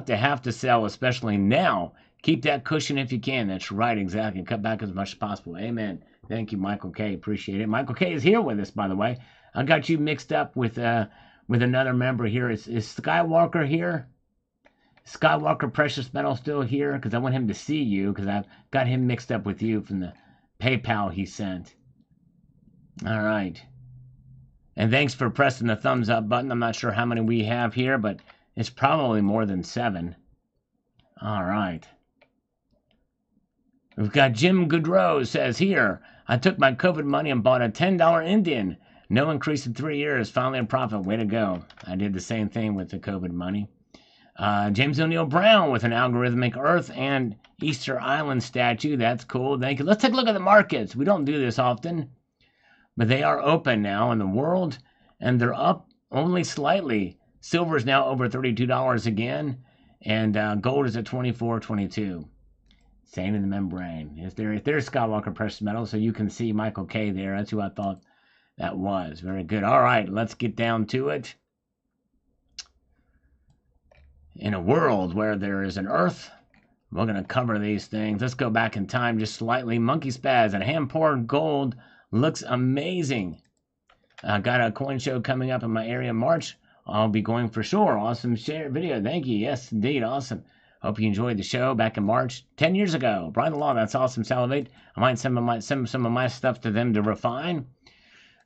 to have to sell, especially now. Keep that cushion if you can. That's right, exactly. Cut back as much as possible. Amen. Thank you, Michael K. Appreciate it. Michael K is here with us, by the way. I got you mixed up with another member here. Is Skywalker here? Skywalker Precious Metal still here? Because I want him to see you, because I've got him mixed up with you from the PayPal he sent. All right. And thanks for pressing the thumbs up button. I'm not sure how many we have here, but it's probably more than 7. All right. We've got Jim Goodrow says here, I took my COVID money and bought a $10 Indian. No increase in 3 years. Finally a profit. Way to go. I did the same thing with the COVID money. James O'Neill Brown with an algorithmic Earth and Easter Island statue. That's cool. Thank you. Let's take a look at the markets. We don't do this often, but they are open now in the world, and they're up only slightly. Silver is now over $32 again, and gold is at $24.22. Staying in the membrane. There's Skywalker Precious Metal, so you can see Michael K there. That's who I thought that was. Very good. All right, let's get down to it. In a world where there is an Earth, we're going to cover these things. Let's go back in time just slightly. Monkey Spaz and hand-poured gold looks amazing. Got a coin show coming up in my area in March. I'll be going for sure. Awesome share video. Thank you. Yes, indeed. Awesome. Hope you enjoyed the show back in March, 10 years ago. Brian the Law, that's awesome. Salivate. I might send some of my stuff to them to refine.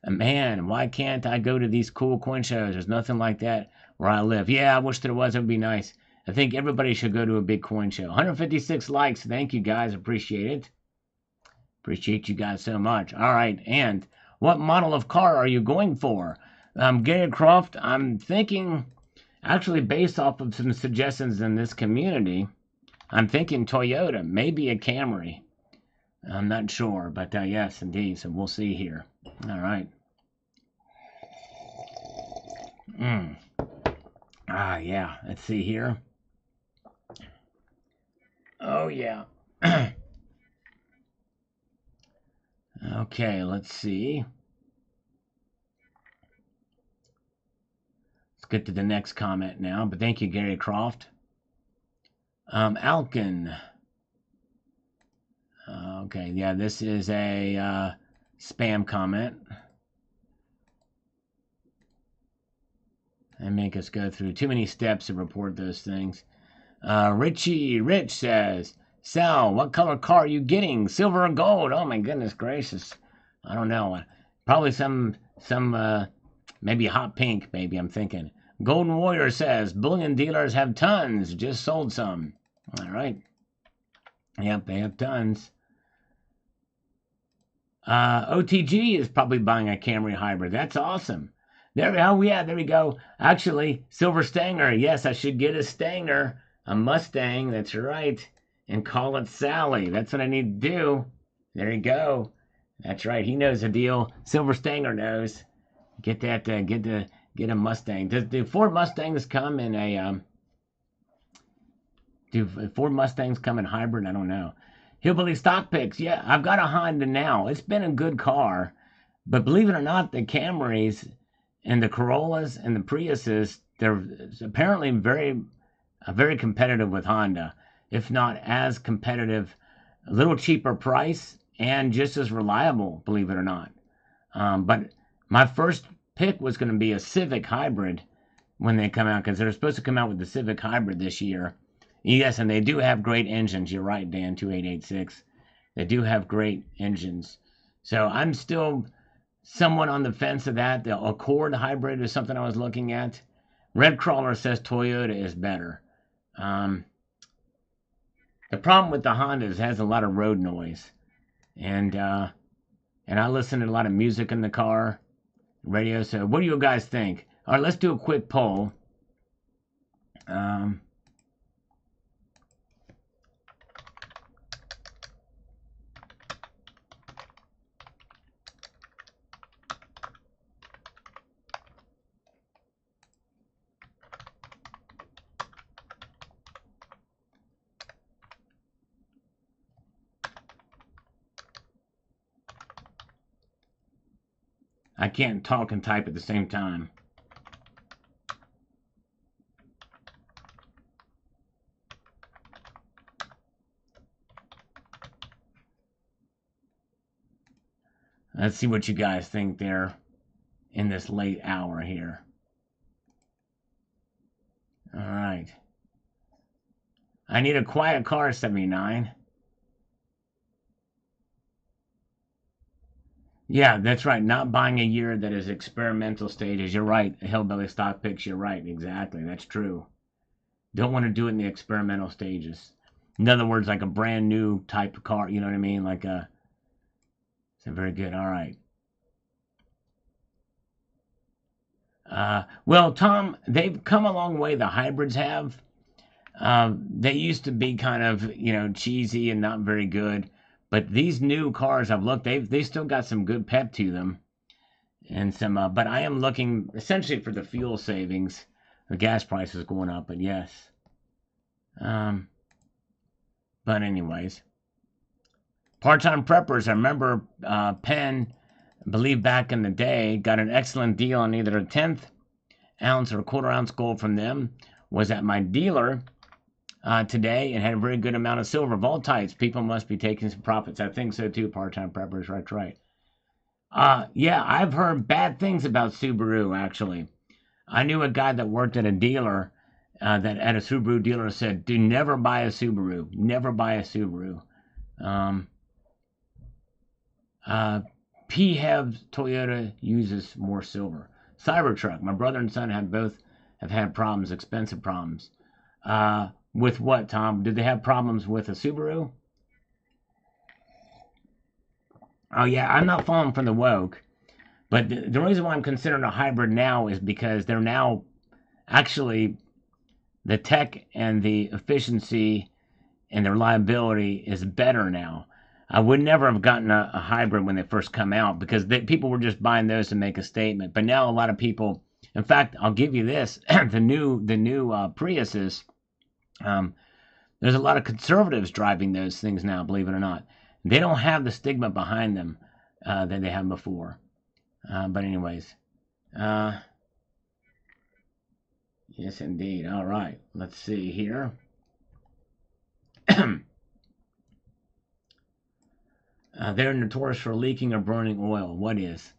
And man, why can't I go to these cool coin shows? There's nothing like that where I live. Yeah, I wish there was. It would be nice. I think everybody should go to a big coin show. 156 likes. Thank you, guys. Appreciate it. Appreciate you guys so much. All right, and what model of car are you going for? Gary Croft, I'm thinking, actually based off of some suggestions in this community, I'm thinking Toyota, maybe a Camry. I'm not sure, but yes, indeed. So we'll see here. All right. Yeah. Let's see here. Oh, yeah. Okay, let's see. Let's get to the next comment now. But thank you, Gary Croft. Alkin. Okay, yeah, this is a spam comment. And make us go through too many steps to report those things. Richie Rich says, Sal, what color car are you getting? Silver or gold? Oh my goodness gracious. I don't know. Probably some maybe hot pink, maybe, I'm thinking. Golden Warrior says, Bullion dealers have tons. Just sold some. All right. Yep, they have tons. OTG is probably buying a Camry hybrid. That's awesome. There we go. Actually, Silver Stanger. Yes, I should get a Stanger. A Mustang, that's right. And call it Sally. That's what I need to do. There you go. That's right. He knows the deal. Silver Stanger knows. Get that. Get a Mustang. Do Ford Mustangs come in a? Do Ford Mustangs come in hybrid? I don't know. Hillbilly Stock Picks. Yeah, I've got a Honda now. It's been a good car, but believe it or not, the Camrys and the Corollas and the Priuses, they're apparently very competitive with Honda, if not as competitive, a little cheaper price, and just as reliable, believe it or not. But my first pick was going to be a Civic Hybrid when they come out, because they're supposed to come out with the Civic Hybrid this year. Yes, and they do have great engines. You're right, Dan, 2886. They do have great engines. So I'm still somewhat on the fence of that. The Accord Hybrid is something I was looking at. Red Crawler says Toyota is better. The problem with the Honda is it has a lot of road noise. And I listen to a lot of music in the car, radio. So what do you guys think? All right, let's do a quick poll. I can't talk and type at the same time. Let's see what you guys think there in this late hour here. All right. I need a quiet car, 79. Yeah, that's right. Not buying a year that is experimental stages. You're right. Hillbilly Stock Picks, you're right. Exactly. That's true. Don't want to do it in the experimental stages. In other words, like a brand new type of car. You know what I mean? Like a... So very good. All right. Well, Tom, they've come a long way. The hybrids have. They used to be kind of, cheesy and not very good. But these new cars I've looked, they still got some good pep to them, and some. But I am looking essentially for the fuel savings. The gas price is going up, but yes. But anyways, Part-time preppers, I remember Penn, I believe back in the day, got an excellent deal on either a 1/10 ounce or a 1/4 ounce gold from them. Was at my dealer today and had a very good amount of silver. Of all types, people must be taking some profits. I think so too, part-time preppers. Right. Yeah, I've heard bad things about Subaru, actually. I knew a guy that worked at a dealer, that at a Subaru dealer said, do never buy a Subaru. Never buy a Subaru. PHEV Toyota uses more silver. Cybertruck, my brother and son have had problems, expensive problems. With what, Tom? Did they have problems with a Subaru? Oh, yeah, I'm not falling from the woke. But the reason why I'm considering a hybrid now is because they're now actually the tech and the efficiency and the reliability is better now. I would never have gotten a hybrid when they first come out because people were just buying those to make a statement. But now a lot of people, in fact, I'll give you this: the new Priuses. There's a lot of conservatives driving those things now. Believe it or not, they don't have the stigma behind them that they had before. But anyways, yes, indeed. All right, let's see here. They're notorious for leaking or burning oil. What is?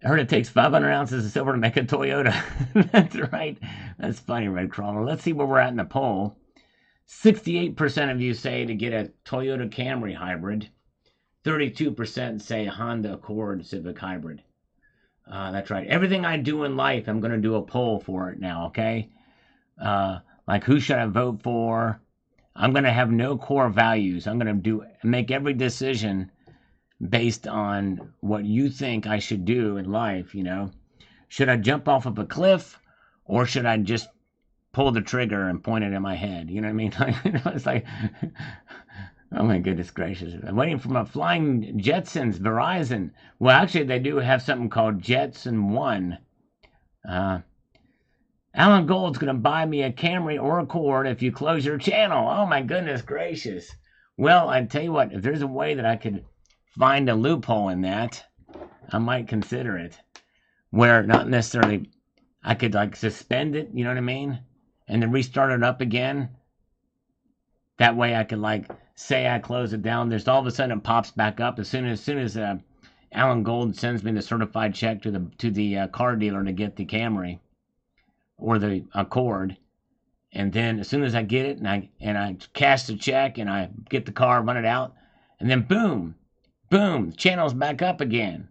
I heard it takes 500 ounces of silver to make a Toyota. That's right. That's funny, Red Crawler. Let's see where we're at in the poll. 68% of you say to get a Toyota Camry hybrid. 32% say Honda Accord Civic Hybrid. That's right. Everything I do in life, I'm going to do a poll for it now, okay? Like who should I vote for? I'm going to have no core values. I'm going to make every decision based on what you think I should do in life, you know. Should I jump off of a cliff or should I just pull the trigger and point it in my head? You know what I mean? It's like, oh my goodness gracious. I'm waiting for my flying Jetsons, Verizon. Well, actually, they do have something called Jetson One. Alan Gold's going to buy me a Camry or a Accord if you close your channel. Oh my goodness gracious. Well, I tell you what, if there's a way that I could find a loophole in that, I might consider it. Where not necessarily I could like suspend it, you know what I mean? And then restart it up again. That way I could like say I close it down. There's all of a sudden it pops back up as soon as Alan Gold sends me the certified check to the car dealer to get the Camry or the Accord. And then as soon as I get it and I cash the check and I get the car, run it out, and then boom, the channel's back up again.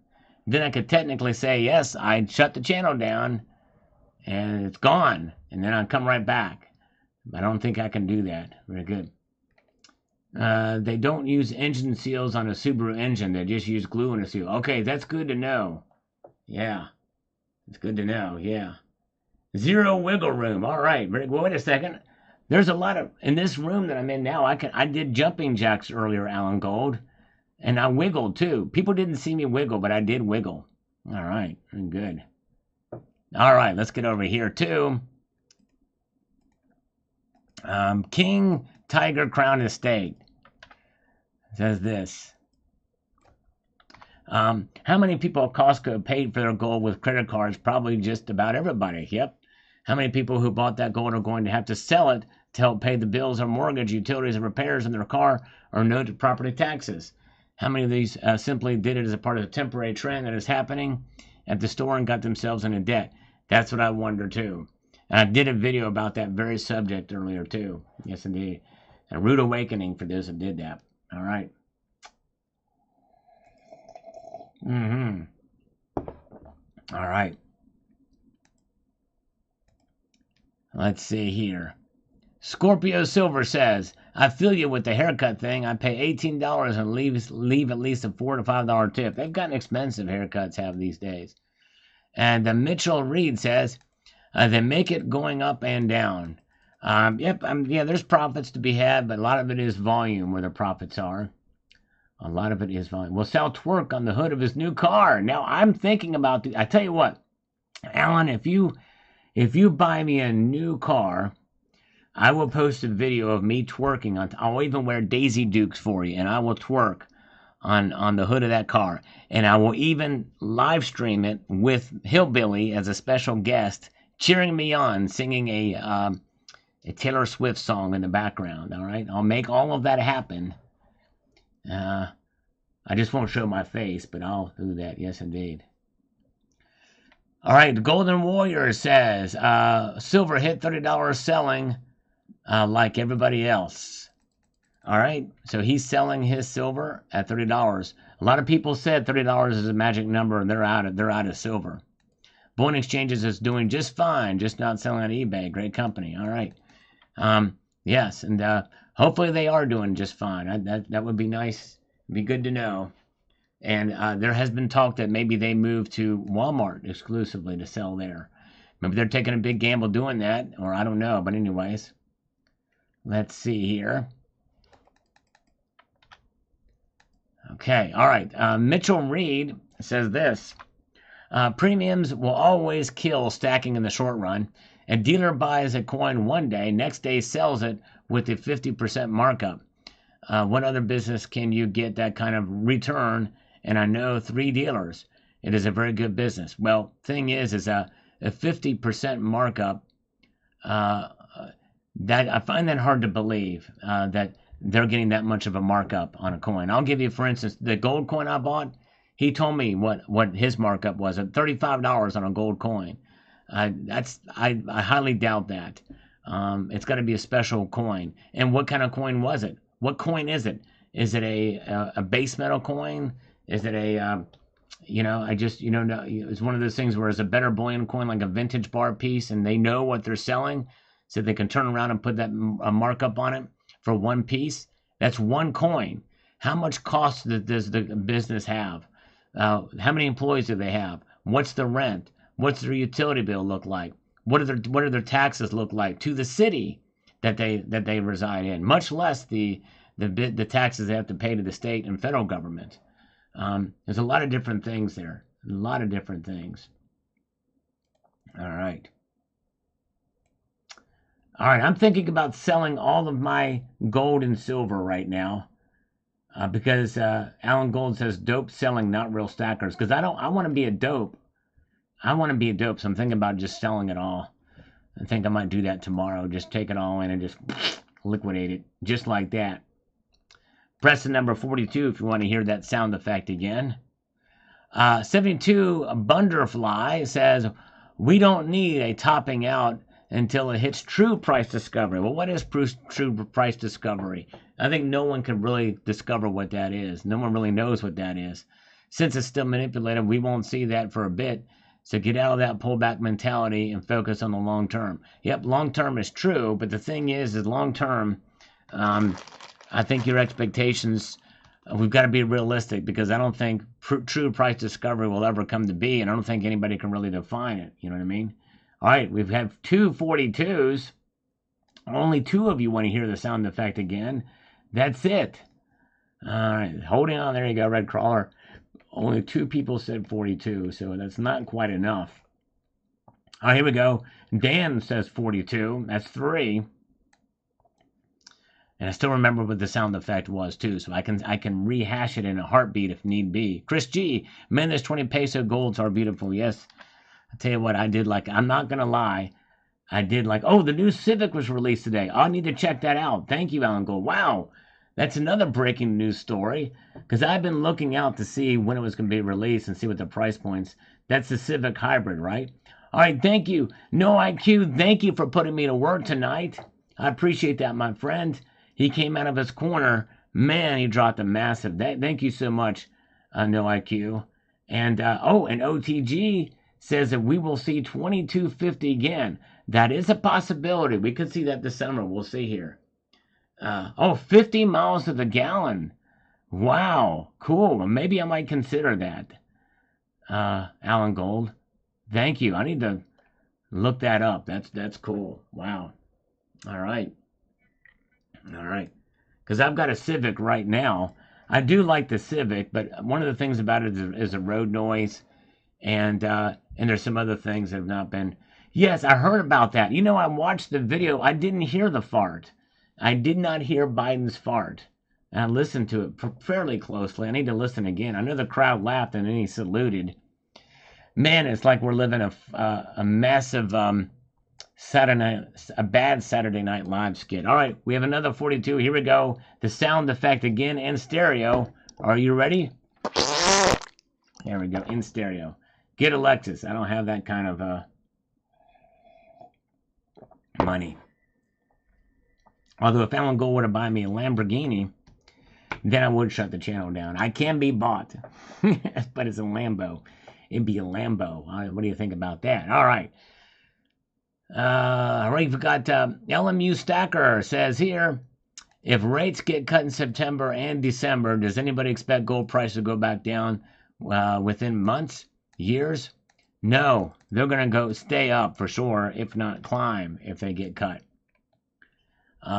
Then I could technically say, yes, I shut the channel down and it's gone. And then I come right back. I don't think I can do that. Very good. They don't use engine seals on a Subaru engine. They just use glue in a seal. Okay, that's good to know. Yeah. It's good to know. Yeah. Zero wiggle room. All right. Well, wait a second. There's a lot of, in this room that I'm in now, I did jumping jacks earlier, Alan Gold. And I wiggled too. People didn't see me wiggle, but I did wiggle. All right. Good. All right. Let's get over here too. King Tiger Crown Estate says this. How many people at Costco paid for their gold with credit cards? Probably just about everybody. Yep. How many people who bought that gold are going to have to sell it to help pay the bills or mortgage, utilities, and repairs in their car or no to property taxes? How many of these simply did it as a part of a temporary trend that is happening at the store and got themselves into debt? That's what I wonder too. And I did a video about that very subject earlier too. Yes, indeed. A rude awakening for those that did that. All right. All right. Let's see here. Scorpio Silver says, I feel you with the haircut thing. I pay $18 and leave at least a $4 to $5 tip. They've gotten expensive, haircuts have these days. And Mitchell Reed says, they make it going up and down. Yeah, there's profits to be had, but a lot of it is volume where the profits are. A lot of it is volume. We'll sell twerk on the hood of his new car. Now, I'm thinking about I tell you what, Alan, if you buy me a new car, I will post a video of me twerking on. I'll even wear Daisy Dukes for you, and I will twerk on the hood of that car, and I will even live stream it with Hillbilly as a special guest, cheering me on, singing a Taylor Swift song in the background. All right, I'll make all of that happen. I just won't show my face, but I'll do that. Yes, indeed. All right, the Golden Warrior says silver hit $30 selling like everybody else. All right, so he's selling his silver at $30. A lot of people said $30 is a magic number, and they're out of silver. Bullion Exchanges is doing just fine, just not selling on eBay. Great company. All right. Yes, and hopefully they are doing just fine. That would be nice. It'd be good to know. And there has been talk that maybe they move to Walmart exclusively to sell there. Maybe they're taking a big gamble doing that, or I don't know. But anyways, let's see here. Okay, all right. Mitchell Reed says this. Premiums will always kill stacking in the short run. A dealer buys a coin one day, next day sells it with a 50% markup. What other business can you get that kind of return? And I know 3 dealers. It is a very good business. Well, thing is a 50% markup, that I find that hard to believe, that they're getting that much of a markup on a coin. I'll give you, for instance, the gold coin I bought. He told me what his markup was at $35 on a gold coin. I highly doubt that. It's got to be a special coin. And what kind of coin was it? What coin is it? Is it a base metal coin? Is it a it's one of those things where it's a better bullion coin, like a vintage bar piece, and they know what they're selling, so they can turn around and put that a markup on it for one piece. That's one coin. How much cost does the business have? How many employees do they have? What's the rent? What's their utility bill look like? What do their taxes look like to the city that they reside in? Much less the taxes they have to pay to the state and federal government. There's a lot of different things there. A lot of different things. All right. All right, I'm thinking about selling all of my gold and silver right now, because Alan Gold says dope selling, not real stackers. Because I want to be a dope. I want to be a dope, so I'm thinking about just selling it all. I think I might do that tomorrow. Just take it all in and just liquidate it, just like that. Press the number 42 if you want to hear that sound effect again. 72 Bunderfly says, we don't need a topping out until it hits true price discovery. Well, what is true price discovery? I think no one can really discover what that is. No one really knows what that is. Since it's still manipulated, we won't see that for a bit. So get out of that pullback mentality and focus on the long term. Yep, long term is true, but the thing is long term, I think your expectations, we've got to be realistic, because I don't think true price discovery will ever come to be, and I don't think anybody can really define it. You know what I mean? All right, we've had 2 42s. Only 2 of you want to hear the sound effect again. That's it. All right, holding on. There you go, Red Crawler. Only 2 people said 42, so that's not quite enough. All right, here we go. Dan says 42. That's 3. And I still remember what the sound effect was, too, so I can rehash it in a heartbeat if need be. Chris G, man, this 20 peso golds are beautiful. Yes, I tell you what, I did like, I'm not going to lie, I did like, oh, the new Civic was released today. I need to check that out. Thank you, Alan Gold. Wow, that's another breaking news story, because I've been looking out to see when it was going to be released and see what the price points. That's the Civic Hybrid, right? All right, thank you. No IQ, thank you for putting me to work tonight. I appreciate that, my friend. He came out of his corner. Man, he dropped a massive. Thank you so much, No IQ. And, and OTG says that we will see 2250 again. That is a possibility. We could see that this summer. We'll see here. 50 miles to the gallon. Wow, cool. Maybe I might consider that. Alan Gold, thank you. I need to look that up. That's cool. Wow. All right. Because I've got a Civic right now. I do like the Civic, but one of the things about it is the road noise, and there's some other things that have not been. Yes, I heard about that. You know, I watched the video. I didn't hear the fart. I did not hear Biden's fart. I listened to it fairly closely. I need to listen again. I know the crowd laughed and then he saluted. Man, it's like we're living a massive a bad Saturday Night Live skit. All right, we have another 42. Here we go. The sound effect again in stereo. Are you ready? There we go, in stereo. Get a Lexus. I don't have that kind of money. Although if Alan Gold were to buy me a Lamborghini, then I would shut the channel down. I can be bought, but it's a Lambo. It'd be a Lambo. What do you think about that? All right. We've got LMU Stacker says here, if rates get cut in September and December, does anybody expect gold price to go back down within months, years? No, they're going to stay up for sure, if not climb, if they get cut.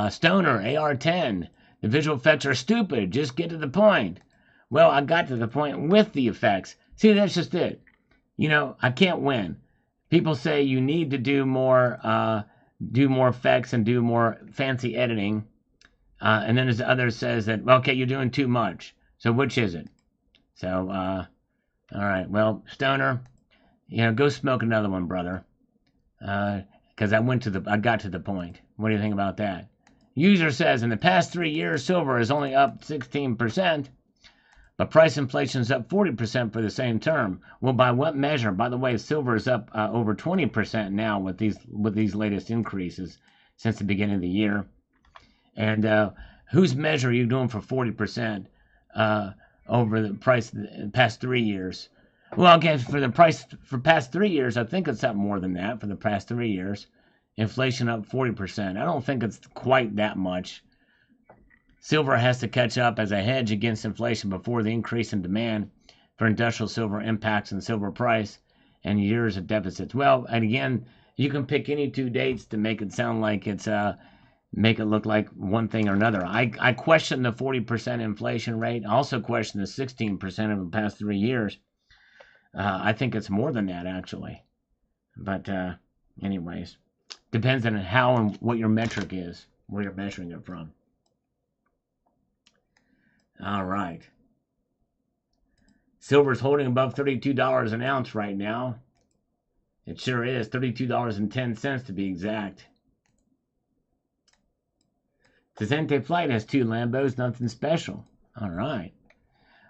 Stoner, AR10, the visual effects are stupid. Just get to the point. Well, I got to the point with the effects. See, that's just it. You know, I can't win. People say you need to do more effects and do more fancy editing. And then there's others says that, well, okay, you're doing too much. So which is it? So, all right. Well, Stoner, you know, go smoke another one, brother. Because I got to the point. What do you think about that? User says, in the past 3 years, silver is only up 16%, but price inflation is up 40% for the same term. Well, by what measure? By the way, silver is up over 20% now with these latest increases since the beginning of the year. And whose measure are you doing for 40% over the price the past 3 years? Well, again, for the price for past 3 years, I think it's up more than that for the past 3 years. Inflation up 40%. I don't think it's quite that much. Silver has to catch up as a hedge against inflation before the increase in demand for industrial silver impacts on silver price and years of deficits. Well, and again, you can pick any two dates to make it sound like it's make it look like one thing or another. I question the 40% inflation rate. I also question the 16% of the past 3 years. I think it's more than that, actually. But anyways, depends on how and what your metric is, where you're measuring it from. All right. Silver's holding above $32 an ounce right now. It sure is. $32.10 to be exact. Cesente Flight has 2 Lambos, nothing special. All right.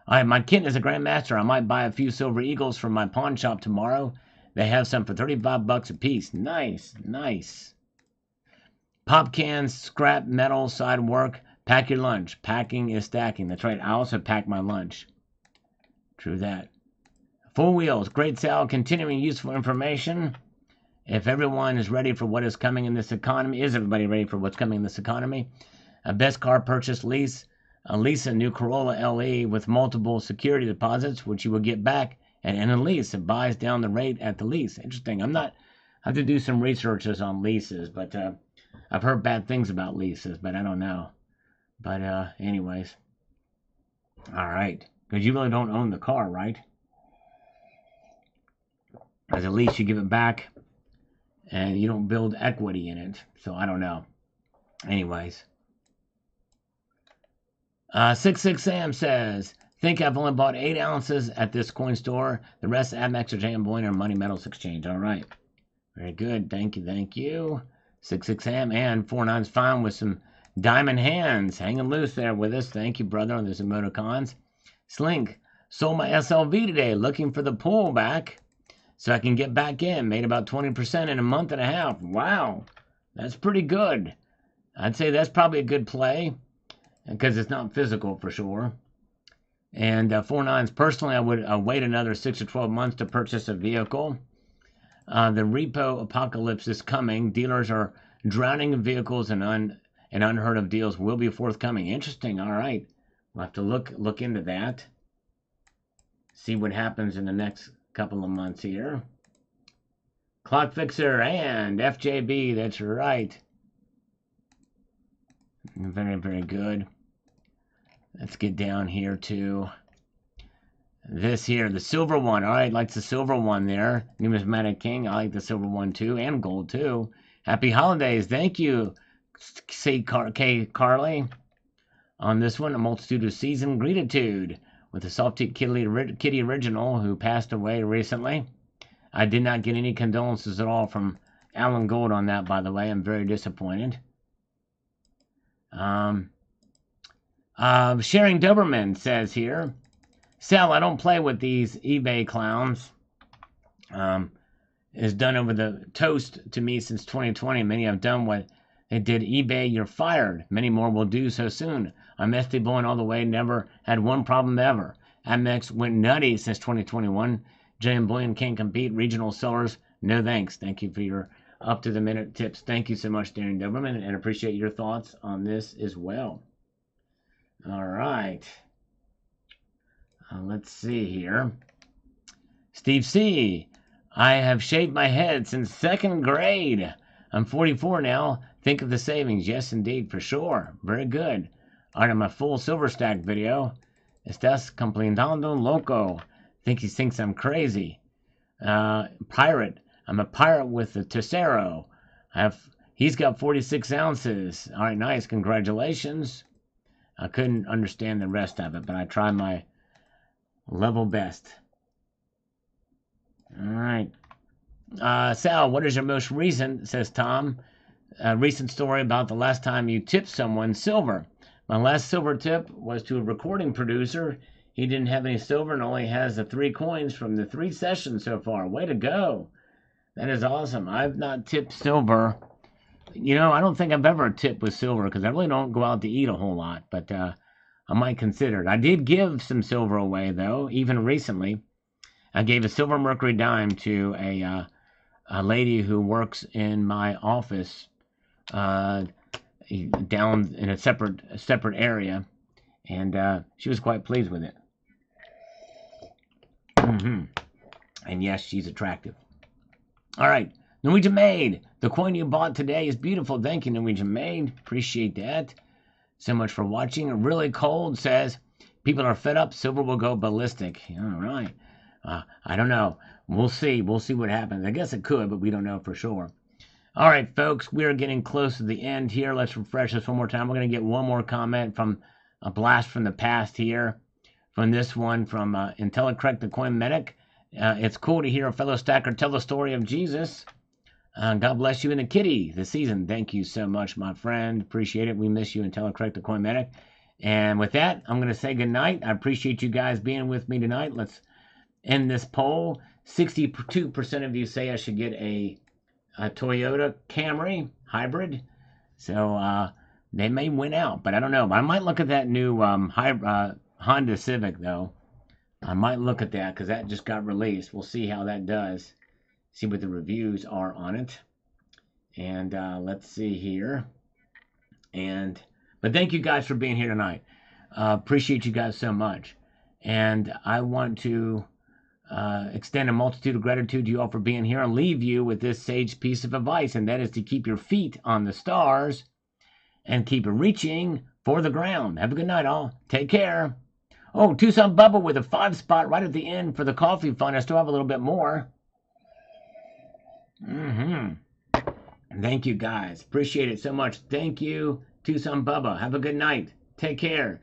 All right, my kitten is a grandmaster. I might buy a few silver eagles from my pawn shop tomorrow. They have some for $35 a piece. Nice, nice. Pop cans, scrap metal, side work. Pack your lunch. Packing is stacking. That's right. I also pack my lunch. True that. Full Wheels. Great sale. Continuing useful information. If everyone is ready for what is coming in this economy, is everybody ready for what's coming in this economy? A best car purchase lease. Lease a new Corolla LE with multiple security deposits, which you will get back. And in a lease, it buys down the rate at the lease. Interesting. I have to do some researches on leases, but I've heard bad things about leases, but I don't know. But anyways. All right. Because you really don't own the car, right? As a lease, you give it back, and you don't build equity in it. So I don't know. Anyways. 66 Sam says, think I've only bought 8 ounces at this coin store. The rest Amex or JM Bullion or Money Metals Exchange. All right. Very good. Thank you. Thank you. 66 Sam and 49's fine with some diamond hands hanging loose there with us. Thank you, brother, on those emoticons. Slink, sold my SLV today, looking for the pullback so I can get back in. Made about 20% in a month and a half. Wow, that's pretty good. I'd say that's probably a good play because it's not physical for sure. And 49's, personally, I would wait another 6 to 12 months to purchase a vehicle. The repo apocalypse is coming. Dealers are drowning in vehicles and unheard of deals will be forthcoming. Interesting. All right. We'll have to look into that. See what happens in the next couple of months here. Clock Fixer and FJB. That's right. Very, very good. Let's get down here to this here, the silver one. All right, likes the silver one there. Numismatic King. I like the silver one too, and gold too. Happy holidays. Thank you, Carly. On this one, a multitude of seasoned gratitude with the Salty Kitty original who passed away recently. I did not get any condolences at all from Alan Gold on that, by the way. I'm very disappointed. Sharing Doberman says here, Sal, I don't play with these eBay clowns. Is done over the toast to me since 2020. Many have done what they did eBay, you're fired. Many more will do so soon. I'm SD Bullion all the way, never had one problem ever. Amex went nutty since 2021. JM Bullion can't compete. Regional sellers, no thanks. Thank you for your up-to-the-minute tips. Thank you so much, Darren Doberman, and appreciate your thoughts on this as well. All right. Let's see here. Steve C. I have shaved my head since 2nd grade. I'm 44 now. Think of the savings. Yes, indeed, for sure. Very good. All right, on my full silver stack video. Estás completando loco. Think he thinks I'm crazy. Pirate. I'm a pirate with the Tesoro. He's got 46 ounces. All right, nice. Congratulations. I couldn't understand the rest of it, but I tried my level best. All right. Sal, what is your most recent, says Tom, recent story about the last time you tipped someone silver? My last silver tip was to a recording producer. He didn't have any silver and only has the 3 coins from the 3 sessions so far. Way to go. That is awesome. I've not tipped silver. You know, I don't think I've ever tipped with silver because I really don't go out to eat a whole lot, but I might consider it. I did give some silver away, though, even recently. I gave a silver mercury dime to a lady who works in my office down in a separate area, and she was quite pleased with it. And yes, she's attractive. All right, Norwegian Maid. The coin you bought today is beautiful. Thank you, Norwegian Maid. Appreciate that. So much for watching. Really Cold says, people are fed up. Silver will go ballistic. All right. I don't know. We'll see. We'll see what happens. I guess it could, but we don't know for sure. All right, folks, we are getting close to the end here. Let's refresh this one more time. We're going to get one more comment from a blast from the past here. From this one from IntelliCorrect the Coin Medic. It's cool to hear a fellow stacker tell the story of Jesus. God bless you in the kitty this season. Thank you so much, my friend. Appreciate it. We miss you, IntelliCorrect the Coin Medic. And with that, I'm going to say goodnight. I appreciate you guys being with me tonight. Let's end this poll. 62% of you say I should get a Toyota Camry hybrid. So they may win out, but I don't know. I might look at that new Honda Civic, though. I might look at that because that just got released. We'll see how that does. See what the reviews are on it. And let's see here. But thank you guys for being here tonight. Appreciate you guys so much. And I want to extend a multitude of gratitude to you all for being here and leave you with this sage piece of advice, and that is to keep your feet on the stars and keep reaching for the ground. Have a good night, all. Take care. Oh, Tucson Bubba with a 5 spot right at the end for the coffee fund. I still have a little bit more. Thank you, guys. Appreciate it so much. Thank you, Tucson Bubba. Have a good night. Take care.